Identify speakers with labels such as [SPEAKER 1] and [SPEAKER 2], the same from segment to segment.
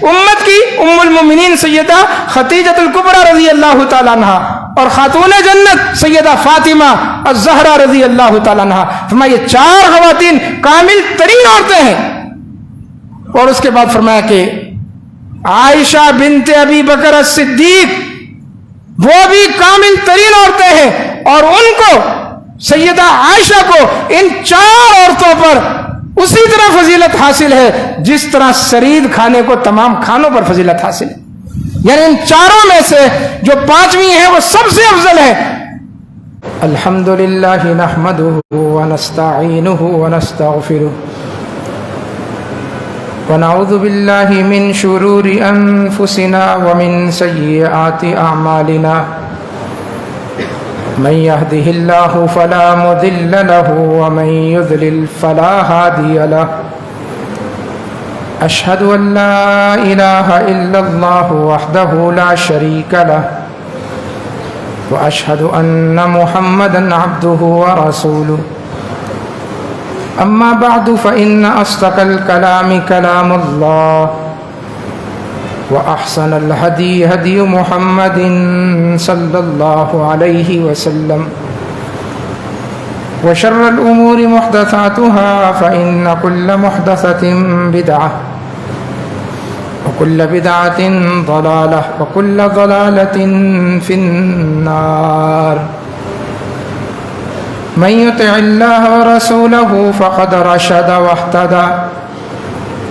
[SPEAKER 1] امت کی ام المومنین سیدہ خدیجہ الکبریٰ رضی اللہ تعالیٰ عنہ اور خاتون جنت سیدہ فاطمہ الزہرا رضی اللہ تعالیٰ عنہ، فرمایا یہ 4 خواتین کامل ترین عورتیں ہیں۔ اور اس کے بعد فرمایا کہ عائشہ بنت ابی بکر الصدیق وہ بھی کامل ترین عورتیں ہیں، اور ان کو سیدہ عائشہ کو ان 4 عورتوں پر اسی طرح فضیلت حاصل ہے جس طرح سرید کھانے کو تمام کھانوں پر فضیلت حاصل ہے۔ یعنی ان 4 میں سے جو 5ویں ہے وہ سب سے افضل ہے۔ الحمدللہ نحمدہ ونستعینہ ونستغفرہ ونعوذ باللہ من شرور انفسنا ومن سیئات اعمالنا من يهده الله فلا مضل له ومن يضلل فلا هادي له أشهد أن لا إله إلا الله وحده لا شريك له وأشهد أن محمدا عبده ورسوله أما بعد فإن أصدق الكلام كلام الله وأحسن الهدي هدي محمد صلى الله عليه وسلم وشر الأمور محدثاتها فإن كل محدثة بدعة وكل بدعة ضلالة وكل ضلالة في النار من يطع الله ورسوله فقد رشد واهتدى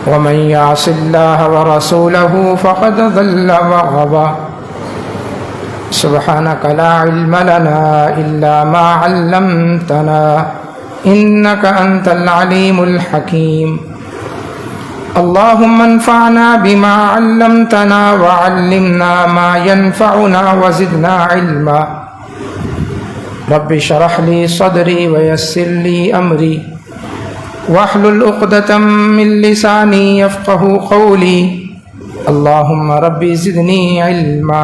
[SPEAKER 1] ومن يعص الله ورسوله فقد ضل وغوى سبحانك لا علم لنا إلا ما علمتنا إنك أنت العليم الحكيم اللهم انفعنا بما علمتنا وعلمنا ما ينفعنا وزدنا علما رب اشرح لي صدري ويسر لي أمري واحلل عقدة من لساني يفقهوا قولي اللهم ربي زدني علما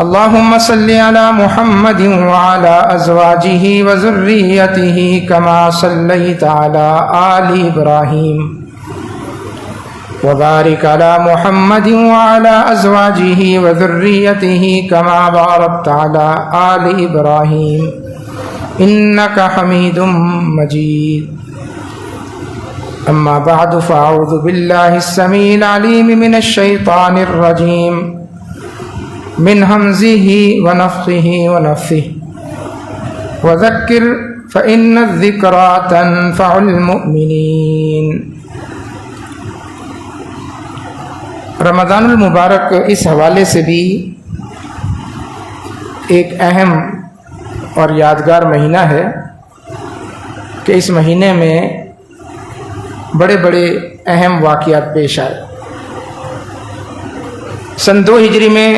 [SPEAKER 1] اللهم صل على محمد وعلى أزواجه وذريته كما صليت على آل إبراهيم وبارك على محمد وعلى أزواجه وذريته كما باركت على آل إبراهيم إنك حميد مجيد أما بعد فأعوذ بالله السميع العليم من الشيطان الرجيم من همزه ونفخه ونفثه وذكر فإن الذكرى تنفع المؤمنين۔ رمضان المبارک اس حوالے سے بھی ایک اہم اور یادگار مہینہ ہے کہ اس مہینے میں بڑے بڑے اہم واقعات پیش آئے۔ سن 2 ہجری میں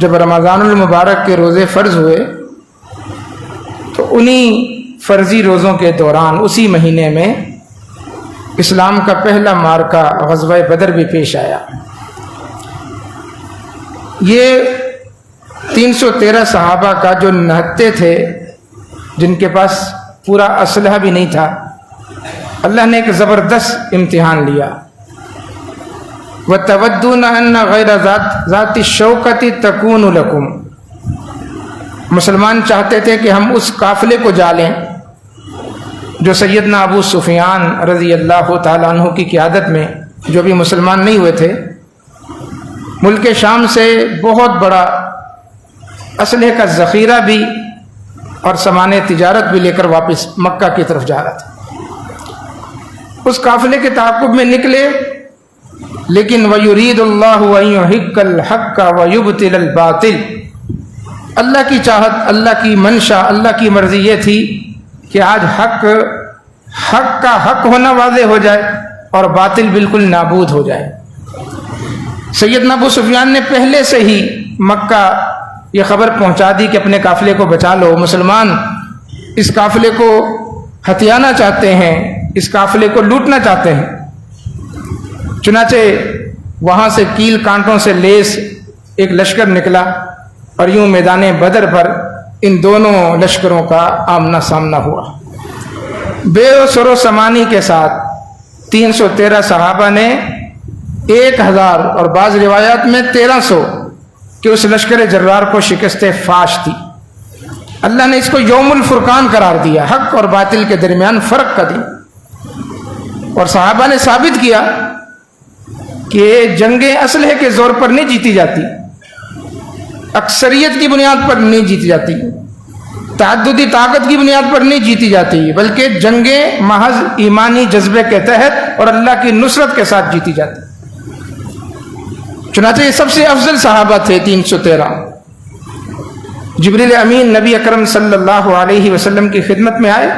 [SPEAKER 1] جب رمضان المبارک کے روزے فرض ہوئے تو انہی فرضی روزوں کے دوران اسی مہینے میں اسلام کا پہلا معرکہ غزوہ بدر بھی پیش آیا۔ یہ 313 صحابہ کا جو نہتے تھے، جن کے پاس پورا اسلحہ بھی نہیں تھا، اللہ نے ایک زبردست امتحان لیا۔ وَتَوَدُّونَ أَنَّ غَيْرَ ذَاتِ الشَّوْكَةِ تَكُونُ لَكُمْ، مسلمان چاہتے تھے کہ ہم اس قافلے کو جالیں جو سیدنا ابو سفیان رضی اللہ تعالیٰ عنہ کی قیادت میں، جو بھی مسلمان نہیں ہوئے تھے، ملک شام سے بہت بڑا اسلحے کا ذخیرہ بھی اور سامان تجارت بھی لے کر واپس مکہ کی طرف جا رہا تھا۔ اس قافلے کے تعاقب میں نکلے، لیکن وَيُرِيدُ اللَّهُ أَن يُحِقَّ الْحَقَّ وَيُبْطِلَ الْبَاطِلَ، اللہ کی چاہت، اللہ کی منشا، اللہ کی مرضی یہ تھی کہ آج حق کا حق ہونا واضح ہو جائے اور باطل بالکل نابود ہو جائے۔ سیدنا ابو سفیان نے پہلے سے ہی مکہ یہ خبر پہنچا دی کہ اپنے قافلے کو بچا لو، مسلمان اس قافلے کو ہتھیانا چاہتے ہیں، اس قافلے کو لوٹنا چاہتے ہیں۔ چنانچہ وہاں سے کیل کانٹوں سے لیس ایک لشکر نکلا اور یوں میدان بدر پر ان دونوں لشکروں کا آمنا سامنا ہوا۔ بے سر و سمانی کے ساتھ 313 صحابہ نے 1000 اور بعض روایات میں 1300 کہ اس لشکر جرار کو شکست فاش تھی. اللہ نے اس کو یوم الفرقان قرار دیا، حق اور باطل کے درمیان فرق کا دن. اور صحابہ نے ثابت کیا کہ جنگیں اسلحے کے زور پر نہیں جیتی جاتی، اکثریت کی بنیاد پر نہیں جیتی جاتی، تعددی طاقت کی بنیاد پر نہیں جیتی جاتی، بلکہ جنگیں محض ایمانی جذبے کے تحت اور اللہ کی نصرت کے ساتھ جیتی جاتی. چنانچہ یہ سب سے افضل صحابہ تھے 313. جبریل امین نبی اکرم صلی اللہ علیہ وسلم کی خدمت میں آئے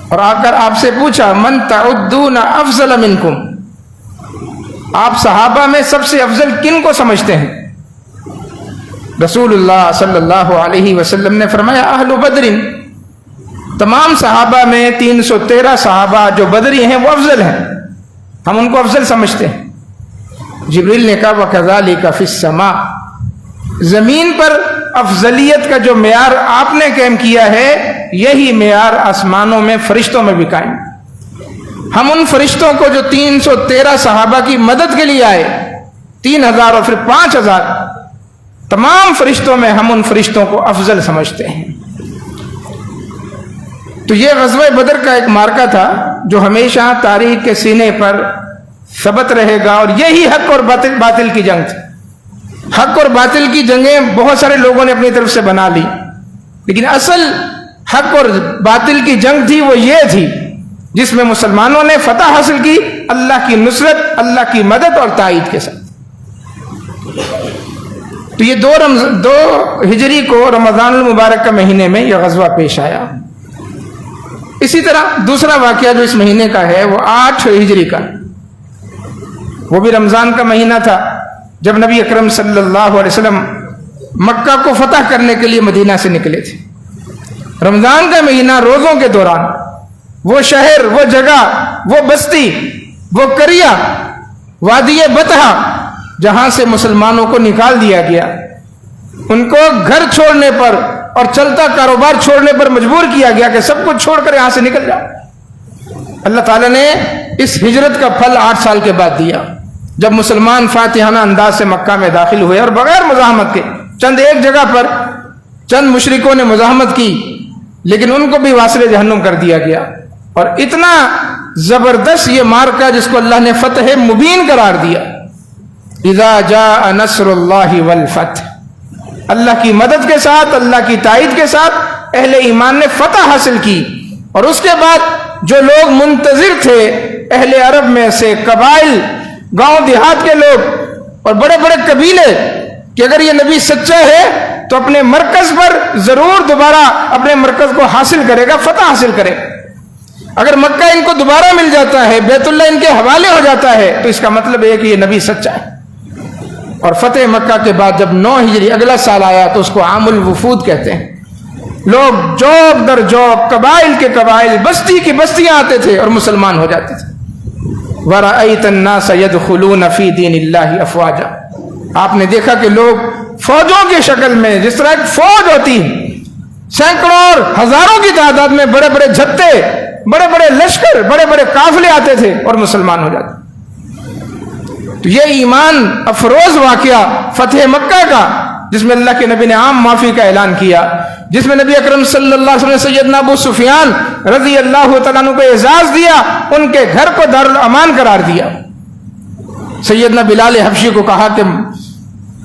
[SPEAKER 1] اور آ کر آپ سے پوچھا من تعدون افضل منکم، آپ صحابہ میں سب سے افضل کن کو سمجھتے ہیں؟ رسول اللہ صلی اللہ علیہ وسلم نے فرمایا اہل بدر، تمام صحابہ میں 313 صحابہ جو بدری ہیں وہ افضل ہیں، ہم ان کو افضل سمجھتے ہیں. جبریل نے کہا وَكَذَلِكَ فِي السَّمَاءِ، زمین پر افضلیت کا جو معیار آپ نے قائم کیا ہے یہی معیار آسمانوں میں فرشتوں میں بھی قائم. ہم ان فرشتوں کو جو 313 صحابہ کی مدد کے لیے آئے، 3000 اور پھر 5000، تمام فرشتوں میں ہم ان فرشتوں کو افضل سمجھتے ہیں. تو یہ غزوہ بدر کا ایک مارکہ تھا جو ہمیشہ تاریخ کے سینے پر ثبت رہے گا، اور یہی حق اور باطل کی جنگ تھی. حق اور باطل کی جنگیں بہت سارے لوگوں نے اپنی طرف سے بنا لی، لیکن اصل حق اور باطل کی جنگ تھی وہ یہ تھی جس میں مسلمانوں نے فتح حاصل کی اللہ کی نصرت، اللہ کی مدد اور تائید کے ساتھ. تو یہ 2 ہجری کو رمضان المبارک کا مہینے میں یہ غزوہ پیش آیا. اسی طرح دوسرا واقعہ جو اس مہینے کا ہے وہ 8 ہجری کا، وہ بھی رمضان کا مہینہ تھا جب نبی اکرم صلی اللہ علیہ وسلم مکہ کو فتح کرنے کے لیے مدینہ سے نکلے تھے. رمضان کا مہینہ روزوں کے دوران وہ شہر، وہ جگہ، وہ بستی، وہ قریہ، وادی بطحہ جہاں سے مسلمانوں کو نکال دیا گیا، ان کو گھر چھوڑنے پر اور چلتا کاروبار چھوڑنے پر مجبور کیا گیا کہ سب کچھ چھوڑ کر یہاں سے نکل جاؤ. اللہ تعالیٰ نے اس ہجرت کا پھل 8 سال کے بعد دیا جب مسلمان فاتحانہ انداز سے مکہ میں داخل ہوئے اور بغیر مزاحمت کے. چند ایک جگہ پر چند مشرکوں نے مزاحمت کی لیکن ان کو بھی واصل جہنم کر دیا گیا. اور اتنا زبردست یہ مارکہ جس کو اللہ نے فتح مبین قرار دیا، اذا جاء نصر اللہ والفتح، اللہ کی مدد کے ساتھ، اللہ کی تائید کے ساتھ اہل ایمان نے فتح حاصل کی. اور اس کے بعد جو لوگ منتظر تھے اہل عرب میں سے، قبائل، گاؤں دیہات کے لوگ اور بڑے بڑے قبیلے، کہ اگر یہ نبی سچا ہے تو اپنے مرکز پر ضرور دوبارہ اپنے مرکز کو حاصل کرے گا، فتح حاصل کرے. اگر مکہ ان کو دوبارہ مل جاتا ہے، بیت اللہ ان کے حوالے ہو جاتا ہے، تو اس کا مطلب ہے کہ یہ نبی سچا ہے. اور فتح مکہ کے بعد جب 9 ہجری اگلا سال آیا تو اس کو عام الوفود کہتے ہیں. لوگ جوک در جوک، قبائل کے قبائل، بستی کی بستیاں آتے تھے اور مسلمان ہو جاتے تھے. وَرَأَيْتَ النَّاسَ يَدْخُلُونَ فِي دِينِ اللَّهِ أَفْوَاجًا، آپ نے دیکھا کہ لوگ فوجوں کی شکل میں، جس طرح ایک فوج ہوتی ہے، سینکڑوں اور ہزاروں کی تعداد میں بڑے بڑے جھتے، بڑے بڑے لشکر، بڑے بڑے قافلے آتے تھے اور مسلمان ہو جاتے. تو یہ ایمان افروز واقعہ فتح مکہ کا، جس میں اللہ کے نبی نے عام معافی کا اعلان کیا، جس میں نبی اکرم صلی اللہ علیہ وسلم نے سیدنا ابو سفیان رضی اللہ تعالیٰ عنہ کو اعزاز دیا، ان کے گھر کو دارالامان قرار دیا. سیدنا بلال حبشی کو کہا کہ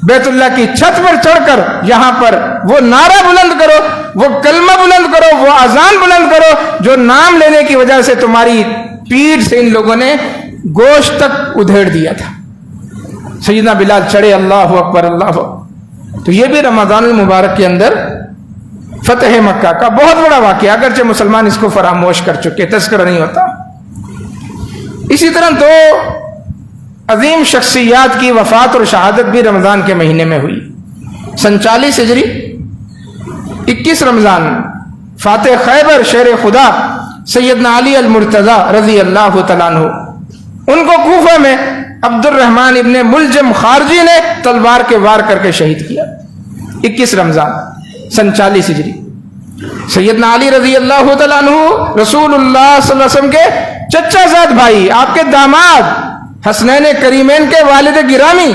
[SPEAKER 1] بیت اللہ کی چھت پر چڑھ کر یہاں پر وہ نعرہ بلند کرو، وہ کلمہ بلند کرو، وہ اذان بلند کرو جو نام لینے کی وجہ سے تمہاری پیٹھ سے ان لوگوں نے گوشت تک ادھیڑ دیا تھا. سیدنا بلال چڑھے، اللہ اکبر اللہ اکبر. تو یہ بھی رمضان المبارک کے اندر فتح مکہ کا بہت بڑا واقعہ، اگرچہ مسلمان اس کو فراموش کر چکے، تذکرہ نہیں ہوتا. اسی طرح 2 عظیم شخصیات کی وفات اور شہادت بھی رمضان کے مہینے میں ہوئی. 47 ہجری 21 رمضان فاتح خیبر شیر خدا سیدنا علی المرتضی رضی اللہ تعالیٰ عنہ، ان کو کوفہ میں عبد الرحمن ابن ملجم خارجی نے تلوار کے وار کر کے شہید کیا. 21 رمضان 47 ہجری. سیدنا علی رضی اللہ تعالیٰ عنہ رسول اللہ صلی اللہ علیہ وسلم کے چچا زاد بھائی، آپ کے داماد، حسنین کریمین کے والد گرامی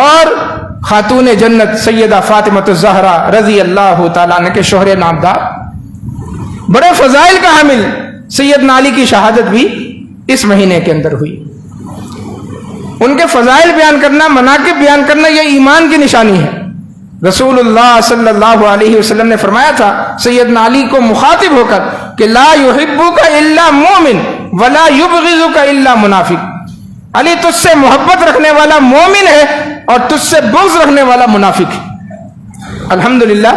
[SPEAKER 1] اور خاتون جنت سیدہ فاطمہ الزہرا رضی اللہ تعالیٰ عنہ کے شوہر نامدار، بڑے فضائل کا حامل سیدنا علی کی شہادت بھی اس مہینے کے اندر ہوئی۔ ان کے فضائل بیان کرنا، مناقب بیان کرنا، یہ ایمان کی نشانی ہے۔ رسول اللہ صلی اللہ علیہ وسلم نے فرمایا تھا سیدنا علی کو مخاطب ہو کر کہ لا یحبک الا مومن ولا یبغضک الا منافق، علی تجھ سے محبت رکھنے والا مومن ہے اور تجھ سے بغض رکھنے والا منافق ہے۔ الحمدللہ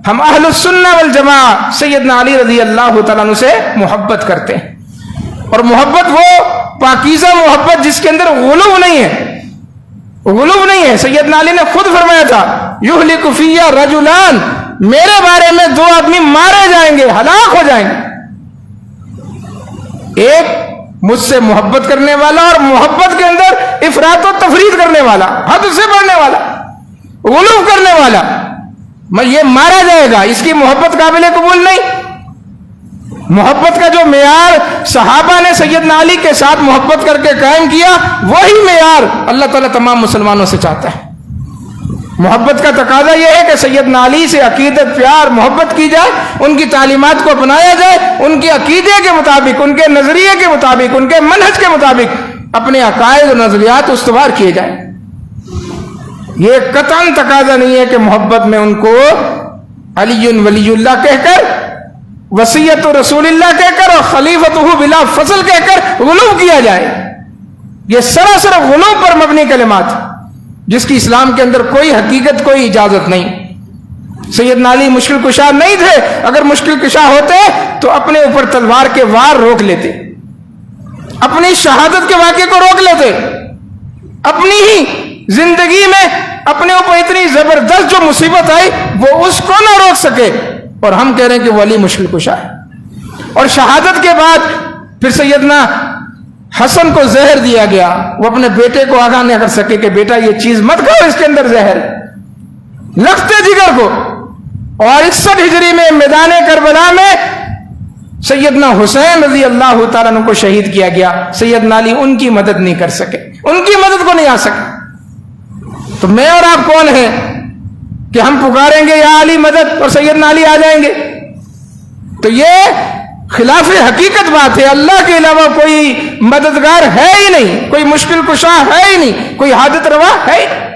[SPEAKER 1] ہم اہل السنہ والجماعہ سیدنا علی رضی اللہ تعالیٰ عنہ سے محبت کرتے ہیں، اور محبت وہ پاکیزہ محبت جس کے اندر غلو نہیں ہے، غلو نہیں ہے۔ سیدنا علی نے خود فرمایا تھا یہلک فی رجلان، میرے بارے میں دو آدمی مارے جائیں گے، ہلاک ہو جائیں گے، ایک مجھ سے محبت کرنے والا اور محبت کے اندر افراط و تفرید کرنے والا، حد سے بڑھنے والا، غلو کرنے والا، میں یہ مارا جائے گا، اس کی محبت قابل قبول نہیں۔ محبت کا جو معیار صحابہ نے سیدنا علی کے ساتھ محبت کر کے قائم کیا، وہی معیار اللہ تعالیٰ تمام مسلمانوں سے چاہتا ہے۔ محبت کا تقاضا یہ ہے کہ سیدنا علی سے عقیدت، پیار، محبت کی جائے، ان کی تعلیمات کو اپنایا جائے، ان کے عقیدے کے مطابق، ان کے نظریے کے مطابق، ان کے منہج کے مطابق اپنے عقائد اور نظریات استوار کیے جائیں۔ یہ قطعاً تقاضا نہیں ہے کہ محبت میں ان کو علی ولی اللہ کہہ کر، وصیت رسول اللہ کہہ کر اور خلیفتہ بلا فصل کہہ کر غلو کیا جائے۔ یہ سراسر غلو پر مبنی کلمات جس کی اسلام کے اندر کوئی حقیقت، کوئی اجازت نہیں۔ سیدنا علی مشکل کشا نہیں تھے، اگر مشکل کشا ہوتے تو اپنے اوپر تلوار کے وار روک لیتے، اپنی شہادت کے واقعے کو روک لیتے، اپنی ہی زندگی میں اپنے اوپر اتنی زبردست جو مصیبت آئی وہ اس کو نہ روک سکے، اور ہم کہہ رہے ہیں کہ وہ علی مشکل کشا ہے۔ اور شہادت کے بعد پھر سیدنا حسن کو زہر دیا گیا، وہ اپنے بیٹے کو آگاہ نہ کر سکے کہ بیٹا یہ چیز مت کھاؤ، اس کے اندر زہر، لختے جگر کو۔ اور 61 ہجری میں میدان کربلا میں سیدنا حسین رضی اللہ تعالیٰ عنہ کو شہید کیا گیا، سیدنا علی ان کی مدد نہیں کر سکے، ان کی مدد کو نہیں آ سکے۔ تو میں اور آپ کون ہیں کہ ہم پکاریں گے یا علی مدد اور سیدنا علی آ جائیں گے؟ تو یہ خلاف حقیقت بات ہے۔ اللہ کے علاوہ کوئی مددگار ہے ہی نہیں، کوئی مشکل کشا ہے ہی نہیں، کوئی حاجت روا ہے ہی نہیں۔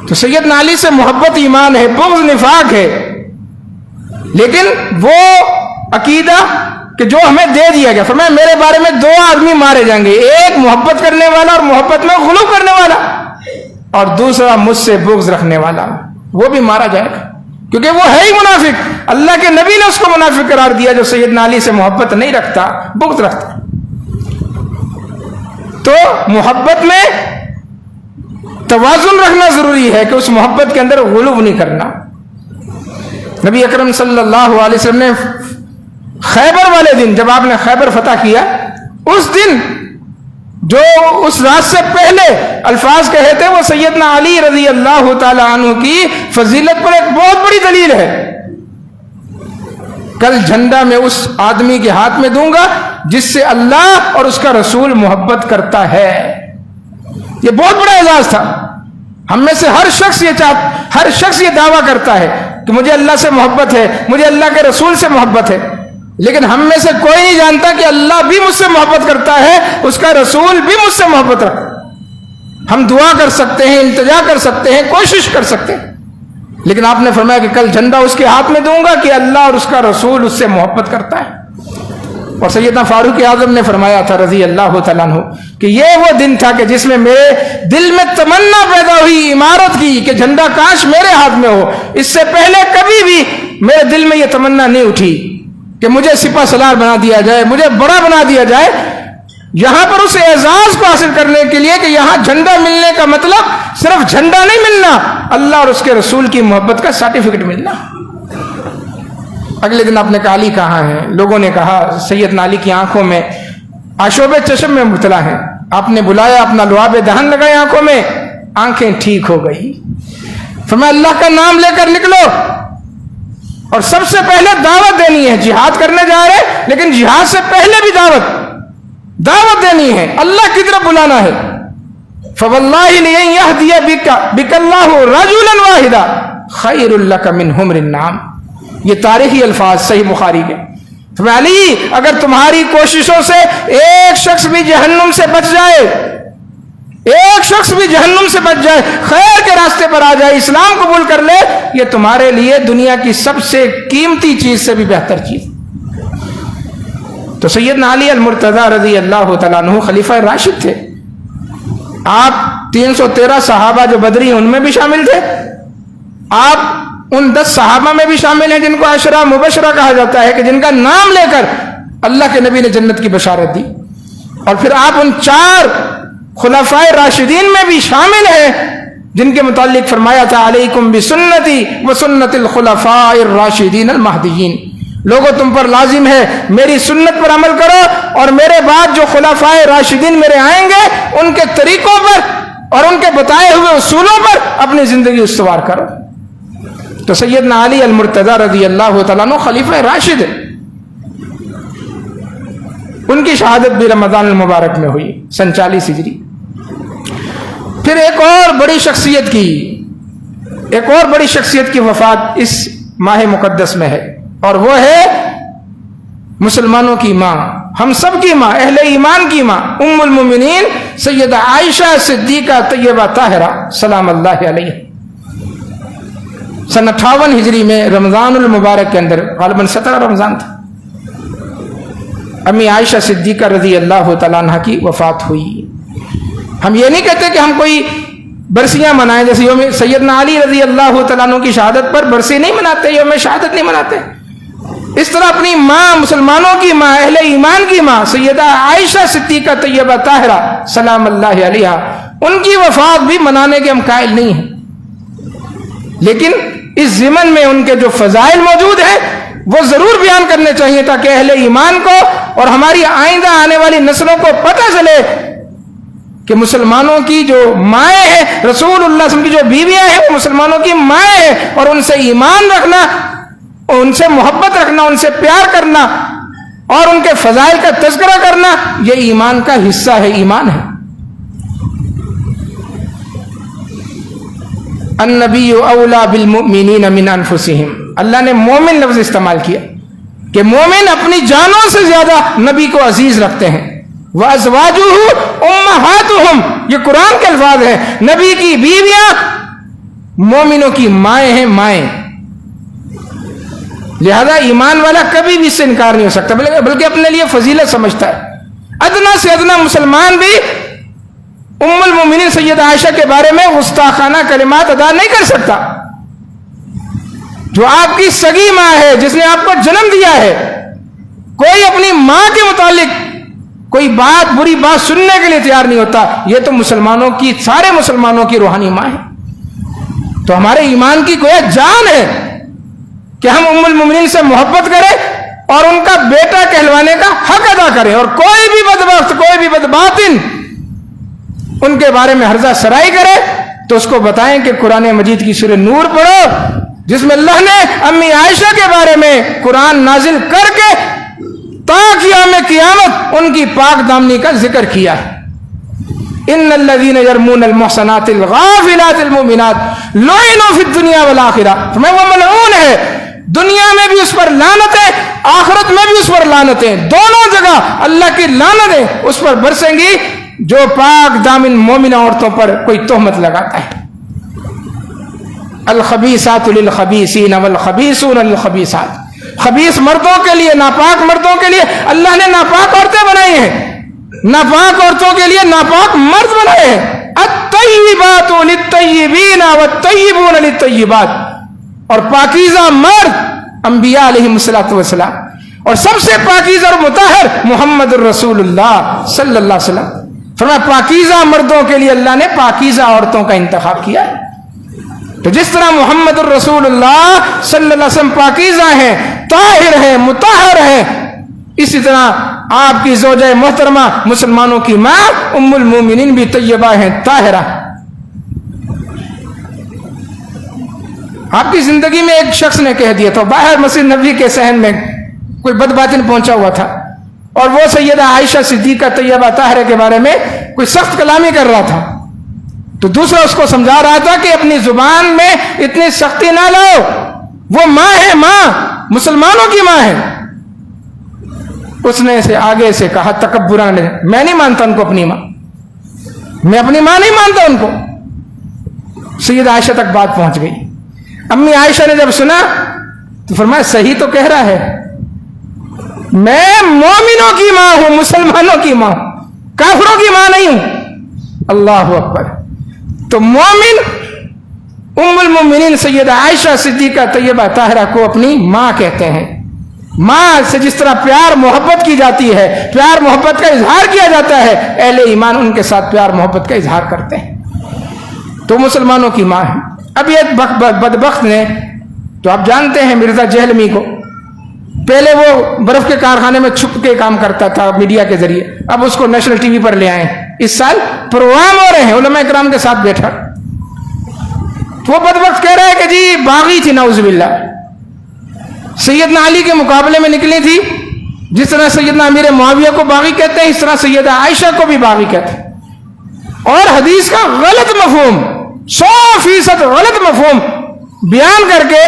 [SPEAKER 1] تو سیدنا علی سے محبت ایمان ہے، بغض نفاق ہے، لیکن وہ عقیدہ کہ جو ہمیں دے دیا گیا، فرمایا میرے بارے میں دو آدمی مارے جائیں گے، ایک محبت کرنے والا اور محبت میں غلو کرنے والا، اور دوسرا مجھ سے بغض رکھنے والا، وہ بھی مارا جائے گا، کیونکہ وہ ہے ہی منافق۔ اللہ کے نبی نے اس کو منافق قرار دیا جو سیدنا علی سے محبت نہیں رکھتا، بغض رکھتا۔ تو محبت میں توازن رکھنا ضروری ہے کہ اس محبت کے اندر غلو نہیں کرنا۔ نبی اکرم صلی اللہ علیہ وسلم نے خیبر والے دن، جب آپ نے خیبر فتح کیا، اس دن جو اس رات سے پہلے الفاظ کہے تھے وہ سیدنا علی رضی اللہ تعالی عنہ کی فضیلت پر ایک بہت بڑی دلیل ہے۔ کل جھنڈا میں اس آدمی کے ہاتھ میں دوں گا جس سے اللہ اور اس کا رسول محبت کرتا ہے۔ یہ بہت بڑا اعزاز تھا۔ ہم میں سے ہر شخص یہ دعویٰ کرتا ہے کہ مجھے اللہ سے محبت ہے، مجھے اللہ کے رسول سے محبت ہے، لیکن ہم میں سے کوئی نہیں جانتا کہ اللہ بھی مجھ سے محبت کرتا ہے، اس کا رسول بھی مجھ سے محبت رکھتا ہے۔ ہم دعا کر سکتے ہیں، التجا کر سکتے ہیں، کوشش کر سکتے ہیں، لیکن آپ نے فرمایا کہ کل جھنڈا اس کے ہاتھ میں دوں گا کہ اللہ اور اس کا رسول اس سے محبت کرتا ہے۔ اور سیدنا فاروق اعظم نے فرمایا تھا رضی اللہ تعالیٰ عنہ کہ یہ وہ دن تھا کہ جس میں میرے دل میں تمنا پیدا ہوئی عمارت کی کہ جھنڈا کاش میرے ہاتھ میں ہو۔ اس سے پہلے کبھی بھی میرے دل میں یہ تمنا نہیں اٹھی کہ مجھے سپہ سالار بنا دیا جائے، مجھے بڑا بنا دیا جائے۔ یہاں پر اس اعزاز کو حاصل کرنے کے لیے کہ یہاں جھنڈا ملنے کا مطلب صرف جھنڈا نہیں ملنا، اللہ اور اس کے رسول کی محبت کا سرٹیفکیٹ ملنا۔ اگلے دن آپ نے کہا علی کہاں ہے؟ لوگوں نے کہا سیدنا علی کی آنکھوں میں آشوب چشم میں مبتلا ہے۔ آپ نے بلایا، اپنا لعاب دہن لگائے آنکھوں میں، آنکھیں ٹھیک ہو گئی۔ فرمایا اللہ کا نام لے کر نکلو، اور سب سے پہلے دعوت دینی ہے۔ جہاد کرنے جا رہے لیکن جہاد سے پہلے بھی دعوت، دعوت دینی ہے، اللہ کی طرف بلانا ہے. فواللہ لئن یہدی بک اللہ رجلا واحدا خیر لک من حمر النعام. یہ تاریخی الفاظ صحیح بخاری کے. علی اگر تمہاری کوششوں سے ایک شخص بھی جہنم سے بچ جائے، ایک شخص بھی جہنم سے بچ جائے، خیر کے راستے پر آ جائے، اسلام قبول کر لے، یہ تمہارے لیے دنیا کی سب سے قیمتی چیز سے بھی بہتر چیز. تو سیدنا علی المرتضی رضی اللہ تعالیٰ عنہ خلیفہ راشد تھے. آپ 313 صحابہ جو بدری ان میں بھی شامل تھے. آپ ان 10 صحابہ میں بھی شامل ہیں جن کو عشرہ مبشرہ کہا جاتا ہے کہ جن کا نام لے کر اللہ کے نبی نے جنت کی بشارت دی. اور پھر آپ ان 4 خلفائے راشدین میں بھی شامل ہیں جن کے متعلق فرمایا تھا علیکم بسنتی وسنت الخلفاء الراشدین المہدیین. لوگوں تم پر لازم ہے میری سنت پر عمل کرو اور میرے بعد جو خلفائے راشدین میرے آئیں گے ان کے طریقوں پر اور ان کے بتائے ہوئے اصولوں پر اپنی زندگی استوار کرو. تو سیدنا علی المرتضی رضی اللہ تعالیٰ عنہ خلیفہ راشد. ان کی شہادت بھی رمضان المبارک میں ہوئی سن 40 ہجری. پھر ایک اور بڑی شخصیت کی وفات اس ماہ مقدس میں ہے، اور وہ ہے مسلمانوں کی ماں، ہم سب کی ماں، اہل ایمان کی ماں، ام المومنین سیدہ عائشہ صدیقہ طیبہ طاہرہ سلام اللہ علیہ. سن 58 ہجری میں رمضان المبارک کے اندر غالباً 17 رمضان تھا، امی عائشہ صدیقہ رضی اللہ تعالیٰ عنہ کی وفات ہوئی. ہم یہ نہیں کہتے کہ ہم کوئی برسیاں منائیں، جیسے یوم سیدنا علی رضی اللہ تعالیٰ عنہ کی شہادت پر برسی نہیں مناتے، یوم شہادت نہیں مناتے. اس طرح اپنی ماں، مسلمانوں کی ماں، اہل ایمان کی ماں سیدہ عائشہ صدیقہ طیبہ طاہرہ سلام اللہ علیہ، ان کی وفات بھی منانے کے ہم قائل نہیں ہیں. لیکن اس ضمن میں ان کے جو فضائل موجود ہیں وہ ضرور بیان کرنے چاہیے تاکہ اہل ایمان کو اور ہماری آئندہ آنے والی نسلوں کو پتہ چلے کہ مسلمانوں کی جو مائیں ہیں، رسول اللہ صلی اللہ علیہ وسلم کی جو بیویاں ہیں وہ مسلمانوں کی مائیں ہیں، اور ان سے ایمان رکھنا، ان سے محبت رکھنا، ان سے پیار کرنا اور ان کے فضائل کا تذکرہ کرنا یہ ایمان کا حصہ ہے، ایمان ہے. النبی اولا بالمؤمنین من انفسہم. اللہ نے مومن لفظ استعمال کیا کہ مومن اپنی جانوں سے زیادہ نبی کو عزیز رکھتے ہیں. وَأَزْوَاجُهُ أُمَّهَاتُهُمْ، یہ قرآن کے الفاظ ہیں. نبی کی بیویاں مومنوں کی مائیں ہیں، مائیں. لہذا ایمان والا کبھی بھی اس سے انکار نہیں ہو سکتا، بلکہ اپنے لیے فضیلت سمجھتا ہے. ادنا سے ادنا مسلمان بھی ام المومنین سیدہ عائشہ کے بارے میں گستاخانہ کلمات ادا نہیں کر سکتا. جو آپ کی سگی ماں ہے، جس نے آپ کو جنم دیا ہے، کوئی اپنی ماں کے متعلق کوئی بات، بری بات سننے کے لیے تیار نہیں ہوتا. یہ تو مسلمانوں کی، سارے مسلمانوں کی روحانی ماں ہے. تو ہمارے ایمان کی گویا جان ہے کہ ہم ام المومنین سے محبت کریں اور ان کا بیٹا کہلوانے کا حق ادا کریں، اور کوئی بھی بدبخت، کوئی بھی بدباطن ان کے بارے میں ہرزہ سرائی کرے تو اس کو بتائیں کہ قرآن مجید کی سورہ نور پڑھو جس میں اللہ نے امی عائشہ کے بارے میں قرآن نازل کر کے تا قیام قیامت ان کی پاک دامنی کا ذکر کیا ہے. ان الذین یرمون المحصنات الغافلات المؤمنات لعنوا فی الدنیا والآخرہ. وہ ملعون ہے، دنیا میں بھی اس پر لعنتیں، آخرت میں بھی اس پر لعنتیں، دونوں جگہ اللہ کی لعنتیں اس پر برسیں گی جو پاک دامن مومنہ عورتوں پر کوئی تہمت لگاتا ہے. الخبیثات للخبیثین والخبیثون للخبیثات. خبیث مردوں کے لیے، ناپاک مردوں کے لیے اللہ نے ناپاک عورتیں بنائی ہیں، ناپاک عورتوں کے لیے ناپاک مرد بنائے ہیں. الطیبات للطیبین والطیبون للطیبات. اور پاکیزہ مرد انبیاء علیہم السلام، اور سب سے پاکیزہ اور مطہر محمد الرسول اللہ صلی اللہ علیہ وسلم. فرمایا پاکیزہ مردوں کے لیے اللہ نے پاکیزہ عورتوں کا انتخاب کیا. تو جس طرح محمد الرسول اللہ صلی اللہ علیہ وسلم پاکیزہ ہیں، طاہر ہیں، مطہر ہیں، اسی طرح آپ کی زوجہ محترمہ مسلمانوں کی ماں ام المومنین بھی طیبہ ہیں، طاہرہ. آپ کی زندگی میں ایک شخص نے کہہ دیا تھا، باہر مسجد نبوی کے صحن میں کوئی بدباطن پہنچا ہوا تھا، اور وہ سیدہ عائشہ صدیقہ طیبہ طاہرہ کے بارے میں کوئی سخت کلامی کر رہا تھا، تو دوسرا اس کو سمجھا رہا تھا کہ اپنی زبان میں اتنی سختی نہ لاؤ، وہ ماں ہے، ماں مسلمانوں کی ماں ہے۔ اس نے اسے آگے سے کہا تکبرانہ، میں نہیں مانتا ان کو اپنی ماں، میں اپنی ماں نہیں مانتا ان کو۔ سیدہ عائشہ تک بات پہنچ گئی۔ امی عائشہ نے جب سنا تو فرمایا صحیح تو کہہ رہا ہے، میں مومنوں کی ماں ہوں، مسلمانوں کی ماں، کافروں کی ماں نہیں ہوں۔ اللہ اکبر۔ تو مومن ام المؤمنین سیدہ عائشہ صدیقہ طیبہ طاہرہ کو اپنی ماں کہتے ہیں۔ ماں سے جس طرح پیار محبت کی جاتی ہے، پیار محبت کا اظہار کیا جاتا ہے، اہل ایمان ان کے ساتھ پیار محبت کا اظہار کرتے ہیں، تو مسلمانوں کی ماں ہے۔ اب یہ بدبخت نے، تو آپ جانتے ہیں مرزا جہلمی کو، پہلے وہ برف کے کارخانے میں چھپ کے کام کرتا تھا میڈیا کے ذریعے، اب اس کو نیشنل ٹی وی پر لے آئے، اس سال پروگرام ہو رہے ہیں علماء کرام کے ساتھ بیٹھا، وہ بدبخت کہہ رہا ہے کہ جی باغی تھی نعوذ باللہ، سیدنا علی کے مقابلے میں نکلی تھی، جس طرح سیدنا امیر معاویہ کو باغی کہتے ہیں اس طرح سیدہ عائشہ کو بھی باغی کہتے ہیں، اور حدیث کا غلط مفہوم 100% غلط مفہوم بیان کر کے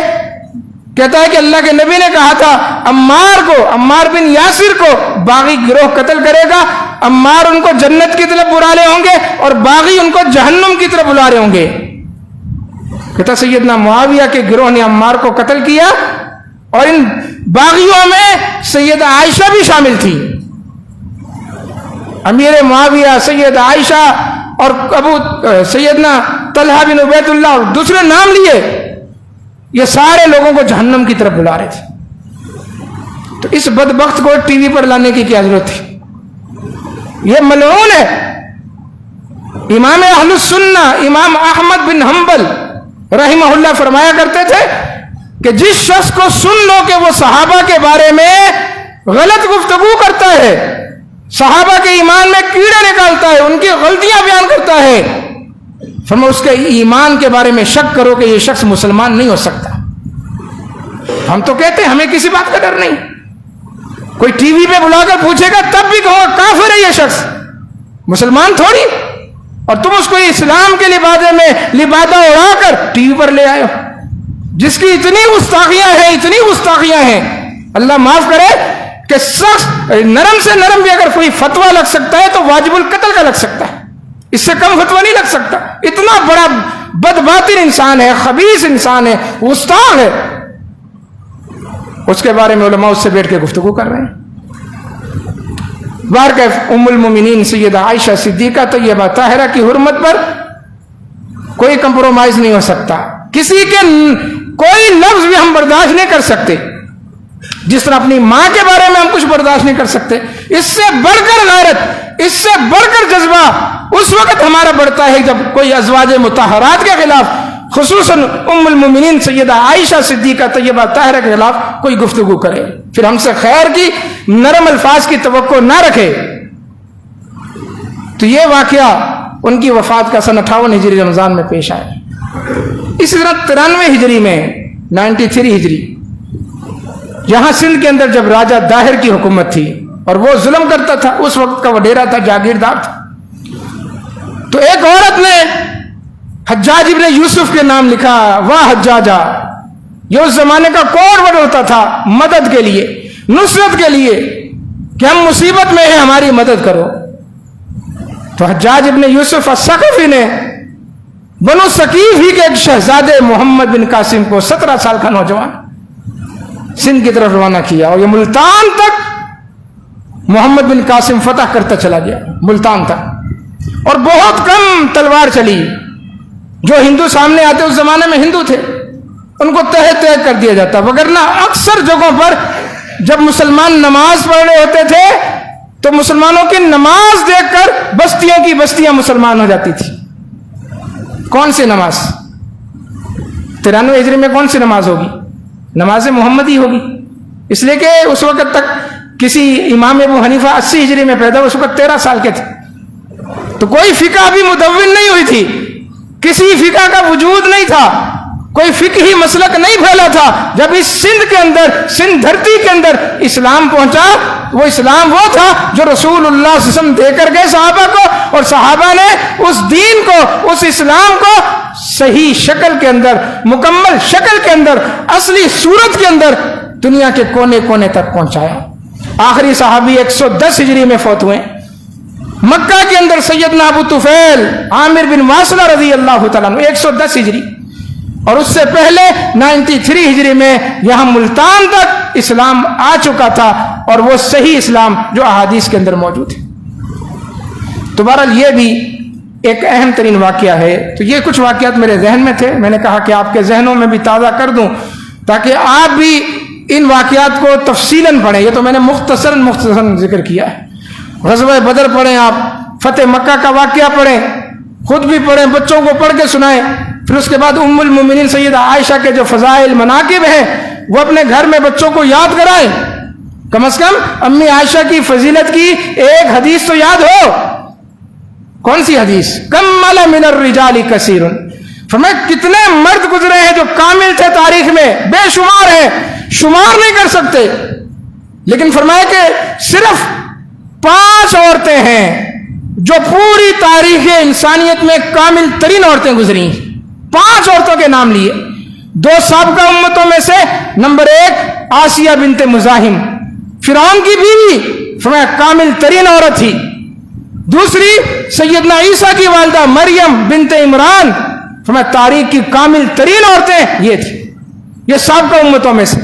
[SPEAKER 1] کہتا ہے کہ اللہ کے نبی نے کہا تھا عمار بن یاسر کو باغی گروہ قتل کرے گا، عمار ان کو جنت کی طرف بلا رہے ہوں گے اور باغی ان کو جہنم کی طرف بلا رہے ہوں گے۔ کہتا سیدنا معاویہ کے گروہ نے عمار کو قتل کیا، اور ان باغیوں میں سیدہ عائشہ بھی شامل تھی۔ امیر معاویہ، سیدہ عائشہ اور سیدنا طلحہ بن عبید اللہ اور دوسرے نام لیے، یہ سارے لوگوں کو جہنم کی طرف بلا رہے تھے۔ تو اس بدبخت کو ٹی وی پر لانے کی کیا ضرورت تھی؟ یہ ملعون ہے۔ امام اہل السنہ امام احمد بن حنبل رحمہ اللہ فرمایا کرتے تھے کہ جس شخص کو سن لو کہ وہ صحابہ کے بارے میں غلط گفتگو کرتا ہے، صحابہ کے ایمان میں کیڑے نکالتا ہے، ان کی غلطیاں بیان کرتا ہے، فرمایا اس کے ایمان کے بارے میں شک کرو کہ یہ شخص مسلمان نہیں ہو سکتا۔ ہم تو کہتے ہیں ہمیں کسی بات کا ڈر نہیں، کوئی ٹی وی پہ بلا کر پوچھے گا تب بھی کہو کافر ہے یہ شخص، مسلمان تھوڑی، اور تم اس کو اسلام کے لبادہ اڑا کر ٹی وی پر لے آئے ہو، جس کی اتنی گستاخیاں ہیں، اللہ معاف کرے کہ شخص نرم سے نرم بھی اگر کوئی فتویٰ لگ سکتا ہے تو واجب القتل کا لگ سکتا ہے، اس سے کم فتویٰ نہیں لگ سکتا۔ اتنا بڑا بدباطن انسان ہے، خبیث انسان ہے، گستاخ ہے، اس کے بارے میں علماء اس سے بیٹھ کے گفتگو کر رہے ہیں۔ بہرکیف ام المومنین سیدہ عائشہ صدیقہ طیبہ طاہرہ کی حرمت پر کوئی کمپرومائز نہیں ہو سکتا، کسی کے کوئی لفظ بھی ہم برداشت نہیں کر سکتے، جس طرح اپنی ماں کے بارے میں ہم کچھ برداشت نہیں کر سکتے۔ اس سے بڑھ کر غیرت، اس سے بڑھ کر جذبہ اس وقت ہمارا بڑھتا ہے جب کوئی ازواج مطہرات کے خلاف، خصوصاً ام المومنین سیدہ عائشہ صدیقہ طیبہ طاہرہ کے خلاف کوئی گفتگو کرے، پھر ہم سے خیر کی نرم الفاظ کی توقع نہ رکھے۔ تو یہ واقعہ ان کی وفات کا سن 58 ہجری رمضان میں پیش آیا۔ اسی طرح 93 ہجری میں 93 ہجری یہاں سندھ کے اندر جب راجہ داہر کی حکومت تھی اور وہ ظلم کرتا تھا، اس وقت کا وڈیرا تھا، جاگیردار تھا، تو ایک عورت نے حجاج ابن یوسف کے نام لکھا، واہ حجاجہ، یہ اس زمانے کا کوڈ ورڈ ہوتا تھا مدد کے لیے، نصرت کے لیے، کہ ہم مصیبت میں ہیں ہماری مدد کرو۔ تو حجاج ابن یوسف الثقفی نے بنو ثقیف ہی کے ایک شہزادے محمد بن قاسم کو 17 سال کا نوجوان سندھ کی طرف روانہ کیا، اور یہ ملتان تک محمد بن قاسم فتح کرتا چلا گیا، ملتان تک، اور بہت کم تلوار چلی۔ جو ہندو سامنے آتے اس زمانے میں ہندو تھے، ان کو تہہ تہہ کر دیا جاتا، وگرنہ اکثر جگہوں پر جب مسلمان نماز پڑھ رہے ہوتے تھے تو مسلمانوں کی نماز دیکھ کر بستیوں کی بستیاں مسلمان ہو جاتی تھی۔ کون سی نماز؟ 93 ہجری میں کون سی نماز ہوگی؟ نماز محمدی ہوگی، اس لیے کہ اس وقت تک کسی امام ابو حنیفہ 80 ہجری میں پیدا، اس وقت 13 سال کے تھے، تو کوئی فقہ بھی مدون نہیں ہوئی تھی، کسی فقہ کا وجود نہیں تھا، کوئی فقہی مسلک نہیں پھیلا تھا۔ جب اس سندھ کے اندر، سندھ دھرتی کے اندر اسلام پہنچا وہ اسلام وہ تھا جو رسول اللہ صلی اللہ علیہ وسلم دے کر گئے صحابہ کو، اور صحابہ نے اس دین کو، اس اسلام کو صحیح شکل کے اندر، مکمل شکل کے اندر، اصلی صورت کے اندر دنیا کے کونے کونے تک پہنچایا۔ آخری صحابی 110 ہجری میں فوت ہوئے۔ مکہ کے اندر سیدنا ابو طفیل عامر بن واصلہ رضی اللہ تعالیٰ عنہ 110 ہجری، اور اس سے پہلے 93 ہجری میں یہاں ملتان تک اسلام آ چکا تھا، اور وہ صحیح اسلام جو احادیث کے اندر موجود ہے۔ تو بہرحال یہ بھی ایک اہم ترین واقعہ ہے۔ تو یہ کچھ واقعات میرے ذہن میں تھے، میں نے کہا کہ آپ کے ذہنوں میں بھی تازہ کر دوں تاکہ آپ بھی ان واقعات کو تفصیلاً پڑھیں۔ یہ تو میں نے مختصراً ذکر کیا ہے۔ غزوہ بدر پڑھیں، آپ فتح مکہ کا واقعہ پڑھیں، خود بھی پڑھیں، بچوں کو پڑھ کے سنائیں۔ پھر اس کے بعد ام المومنین سیدہ عائشہ کے جو فضائل مناقب ہیں وہ اپنے گھر میں بچوں کو یاد کرائیں۔ کم از کم امی عائشہ کی فضیلت کی ایک حدیث تو یاد ہو۔ کون سی حدیث؟ کمل من الرجال کثیر، فرمایا کتنے مرد گزرے ہیں جو کامل تھے تاریخ میں، بے شمار ہیں، شمار نہیں کر سکتے، لیکن فرمایا کہ صرف 5 عورتیں ہیں جو پوری تاریخ انسانیت میں کامل ترین عورتیں گزری۔ 5 عورتوں کے نام لیے، 2 سابقہ امتوں میں سے، نمبر 1 آسیہ بنت مزاحم، فرعون کی بیوی، فرمایا کامل ترین عورت تھی۔ دوسری سیدنا عیسیٰ کی والدہ مریم بنت عمران، فرمایا تاریخ کی کامل ترین عورتیں یہ تھی، یہ سابقہ امتوں میں سے۔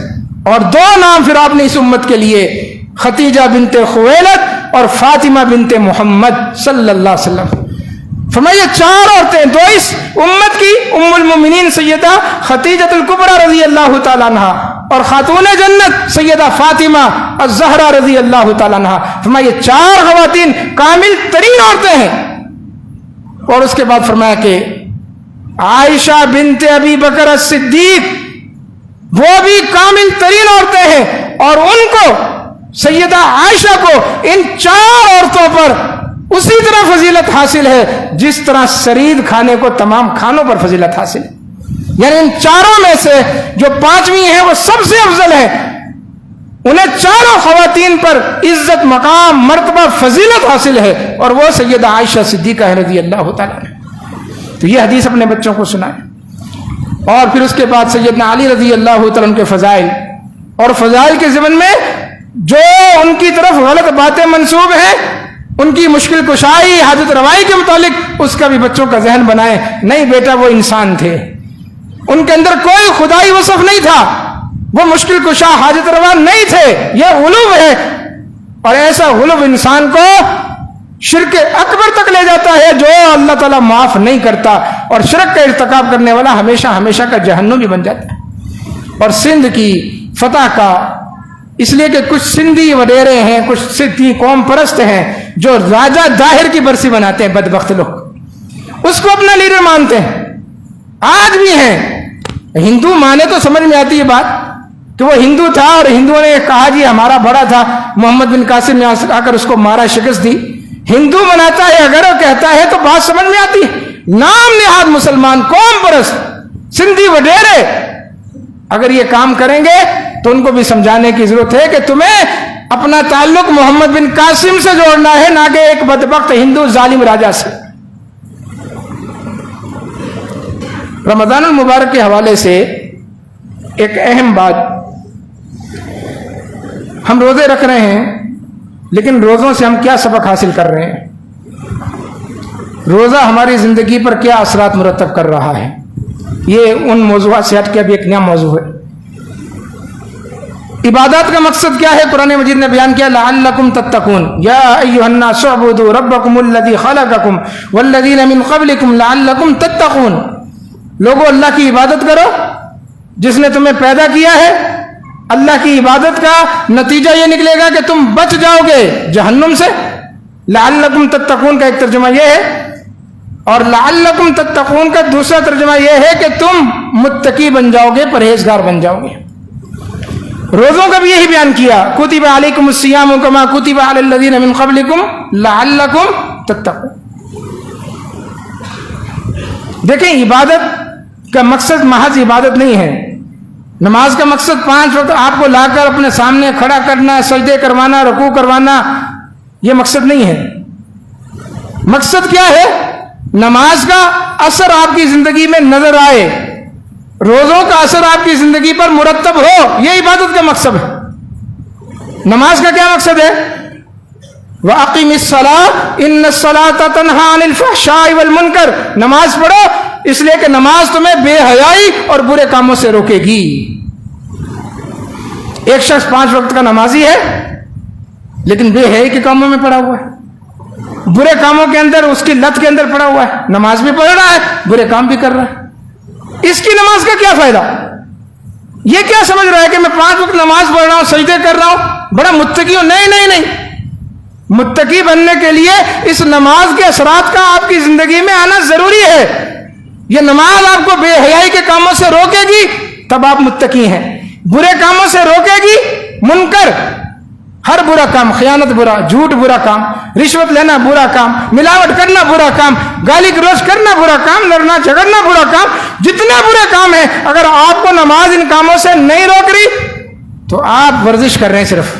[SPEAKER 1] اور 2 نام پھر آپ نے اس امت کے لیے، ختیجہ بنت خویلد اور فاطمہ بنت محمد صلی اللہ علیہ وسلم۔ فرمایا 4 عورتیں، 2 اس امت کی، ام المومنین سیدہ ختیجۃ الکبریٰ رضی اللہ تعالیٰ عنہ، اور خاتون جنت سیدہ فاطمہ الزہرا رضی اللہ تعالیٰ عنہ۔ فرمایا 4 خواتین کامل ترین عورتیں ہیں۔ اور اس کے بعد فرمایا کہ عائشہ بنت ابی بکر الصدیق، وہ بھی کامل ترین عورتیں ہیں، اور ان کو، سیدہ عائشہ کو، ان 4 عورتوں پر اسی طرح فضیلت حاصل ہے جس طرح سرید کھانے کو تمام کھانوں پر فضیلت حاصل ہے۔ یعنی ان 4 میں سے جو 5ویں ہیں وہ سب سے افضل ہے، انہیں 4 خواتین پر عزت، مقام، مرتبہ، فضیلت حاصل ہے، اور وہ سیدہ عائشہ صدیقہ رضی اللہ تعالیٰ عنہ۔ تو یہ حدیث اپنے بچوں کو سنائیں۔ اور پھر اس کے بعد سیدنا علی رضی اللہ تعالیٰ عنہ کے فضائل، اور فضائل کے ضمن میں جو ان کی طرف غلط باتیں منسوب ہیں، ان کی مشکل کشائی، حاجت روائی کے متعلق اس کا بھی بچوں کا ذہن بنائیں۔ نہیں بیٹا، وہ انسان تھے، ان کے اندر کوئی خدائی وصف نہیں تھا، وہ مشکل کشا، حاجت روا نہیں تھے، یہ غلو ہے، اور ایسا غلو انسان کو شرک اکبر تک لے جاتا ہے جو اللہ تعالیٰ معاف نہیں کرتا، اور شرک کا ارتکاب کرنے والا ہمیشہ ہمیشہ کا جہنمی بن جاتا ہے۔ اور سندھ کی فتح کا، اس لیے کہ کچھ سندھی وڈیرے ہیں، کچھ سندھی قوم پرست ہیں جو راجہ داہر کی برسی بناتے ہیں، بدبخت لوگ اس کو اپنا لیڈر مانتے ہیں، آج بھی ہیں۔ ہندو مانے تو سمجھ میں آتی ہے بات کہ وہ ہندو تھا، اور ہندوؤں نے کہا جی ہمارا بڑا تھا، محمد بن قاسم نے آ کر اس کو مارا، شکست دی۔ ہندو مناتا ہے، اگر وہ کہتا ہے تو بات سمجھ میں آتی ہے۔ نام نہاد مسلمان، قوم پرست، سندھی وڈیرے اگر یہ کام کریں گے تو ان کو بھی سمجھانے کی ضرورت ہے کہ تمہیں اپنا تعلق محمد بن قاسم سے جوڑنا ہے، نہ کہ ایک بدبخت ہندو ظالم راجہ سے۔ رمضان المبارک کے حوالے سے ایک اہم بات، ہم روزے رکھ رہے ہیں، لیکن روزوں سے ہم کیا سبق حاصل کر رہے ہیں؟ روزہ ہماری زندگی پر کیا اثرات مرتب کر رہا ہے؟ یہ ان موضوعات سے ہٹ کے ابھی ایک نیا موضوع ہے۔ عبادات کا مقصد کیا ہے؟ قرآن مجید نے بیان کیا، لعلکم تتقون، یا ایھا الناس اعبدوا ربکم الذی خلقکم والذین من قبلکم لعلکم تتقون۔ لوگوں اللہ کی عبادت کرو جس نے تمہیں پیدا کیا ہے۔ اللہ کی عبادت کا نتیجہ یہ نکلے گا کہ تم بچ جاؤ گے جہنم سے۔ لعلکم تتقون کا ایک ترجمہ یہ ہے، اور لعلکم تتقون کا دوسرا ترجمہ یہ ہے کہ تم متقی بن جاؤ گے، پرہیزگار بن جاؤ گے۔ روزوں کا بھی یہی بیان کیا، کتب علیکم الصیام کما کتب علی الذین من قبلکم لعلکم تتقون۔ دیکھیں، عبادت کا مقصد محض عبادت نہیں ہے، نماز کا مقصد 5 وقت آپ کو لا کر اپنے سامنے کھڑا کرنا، سجدے کروانا، رکوع کروانا، یہ مقصد نہیں ہے. مقصد کیا ہے؟ نماز کا اثر آپ کی زندگی میں نظر آئے، روزوں کا اثر آپ کی زندگی پر مرتب ہو، یہ عبادت کا مقصد ہے. نماز کا کیا مقصد ہے؟ وَأَقِمِ الصَّلَاةَ إِنَّ الصَّلَاةَ تَنْهَىٰ عَنِ الْفَحْشَاءِ وَالْمُنكَرِ. نماز پڑھو اس لیے کہ نماز تمہیں بے حیائی اور برے کاموں سے روکے گی. ایک شخص 5 وقت کا نمازی ہے لیکن بے حیائی کے کاموں میں پڑا ہوا ہے، برے کاموں کے اندر، اس کی لت کے اندر پڑا ہوا ہے. نماز بھی پڑھ رہا ہے، برے کام بھی کر رہا ہے. اس کی نماز کا کیا فائدہ؟ یہ کیا سمجھ رہا ہے کہ میں 5 وقت نماز پڑھ رہا ہوں، سجدے کر رہا ہوں، بڑا متقی ہوں. نہیں نہیں نہیں، متقی بننے کے لیے اس نماز کے اثرات کا آپ کی زندگی میں آنا ضروری ہے. یہ نماز آپ کو بے حیائی کے کاموں سے روکے گی تب آپ متقی ہیں، برے کاموں سے روکے گی. منکر، ہر برا کام، خیانت برا، جھوٹ برا کام، رشوت لینا برا کام، ملاوٹ کرنا برا کام، گالی گلوچ کرنا برا کام، لڑنا جھگڑنا برا کام، جتنے برے کام ہیں، اگر آپ کو نماز ان کاموں سے نہیں روک رہی تو آپ ورزش کر رہے ہیں. صرف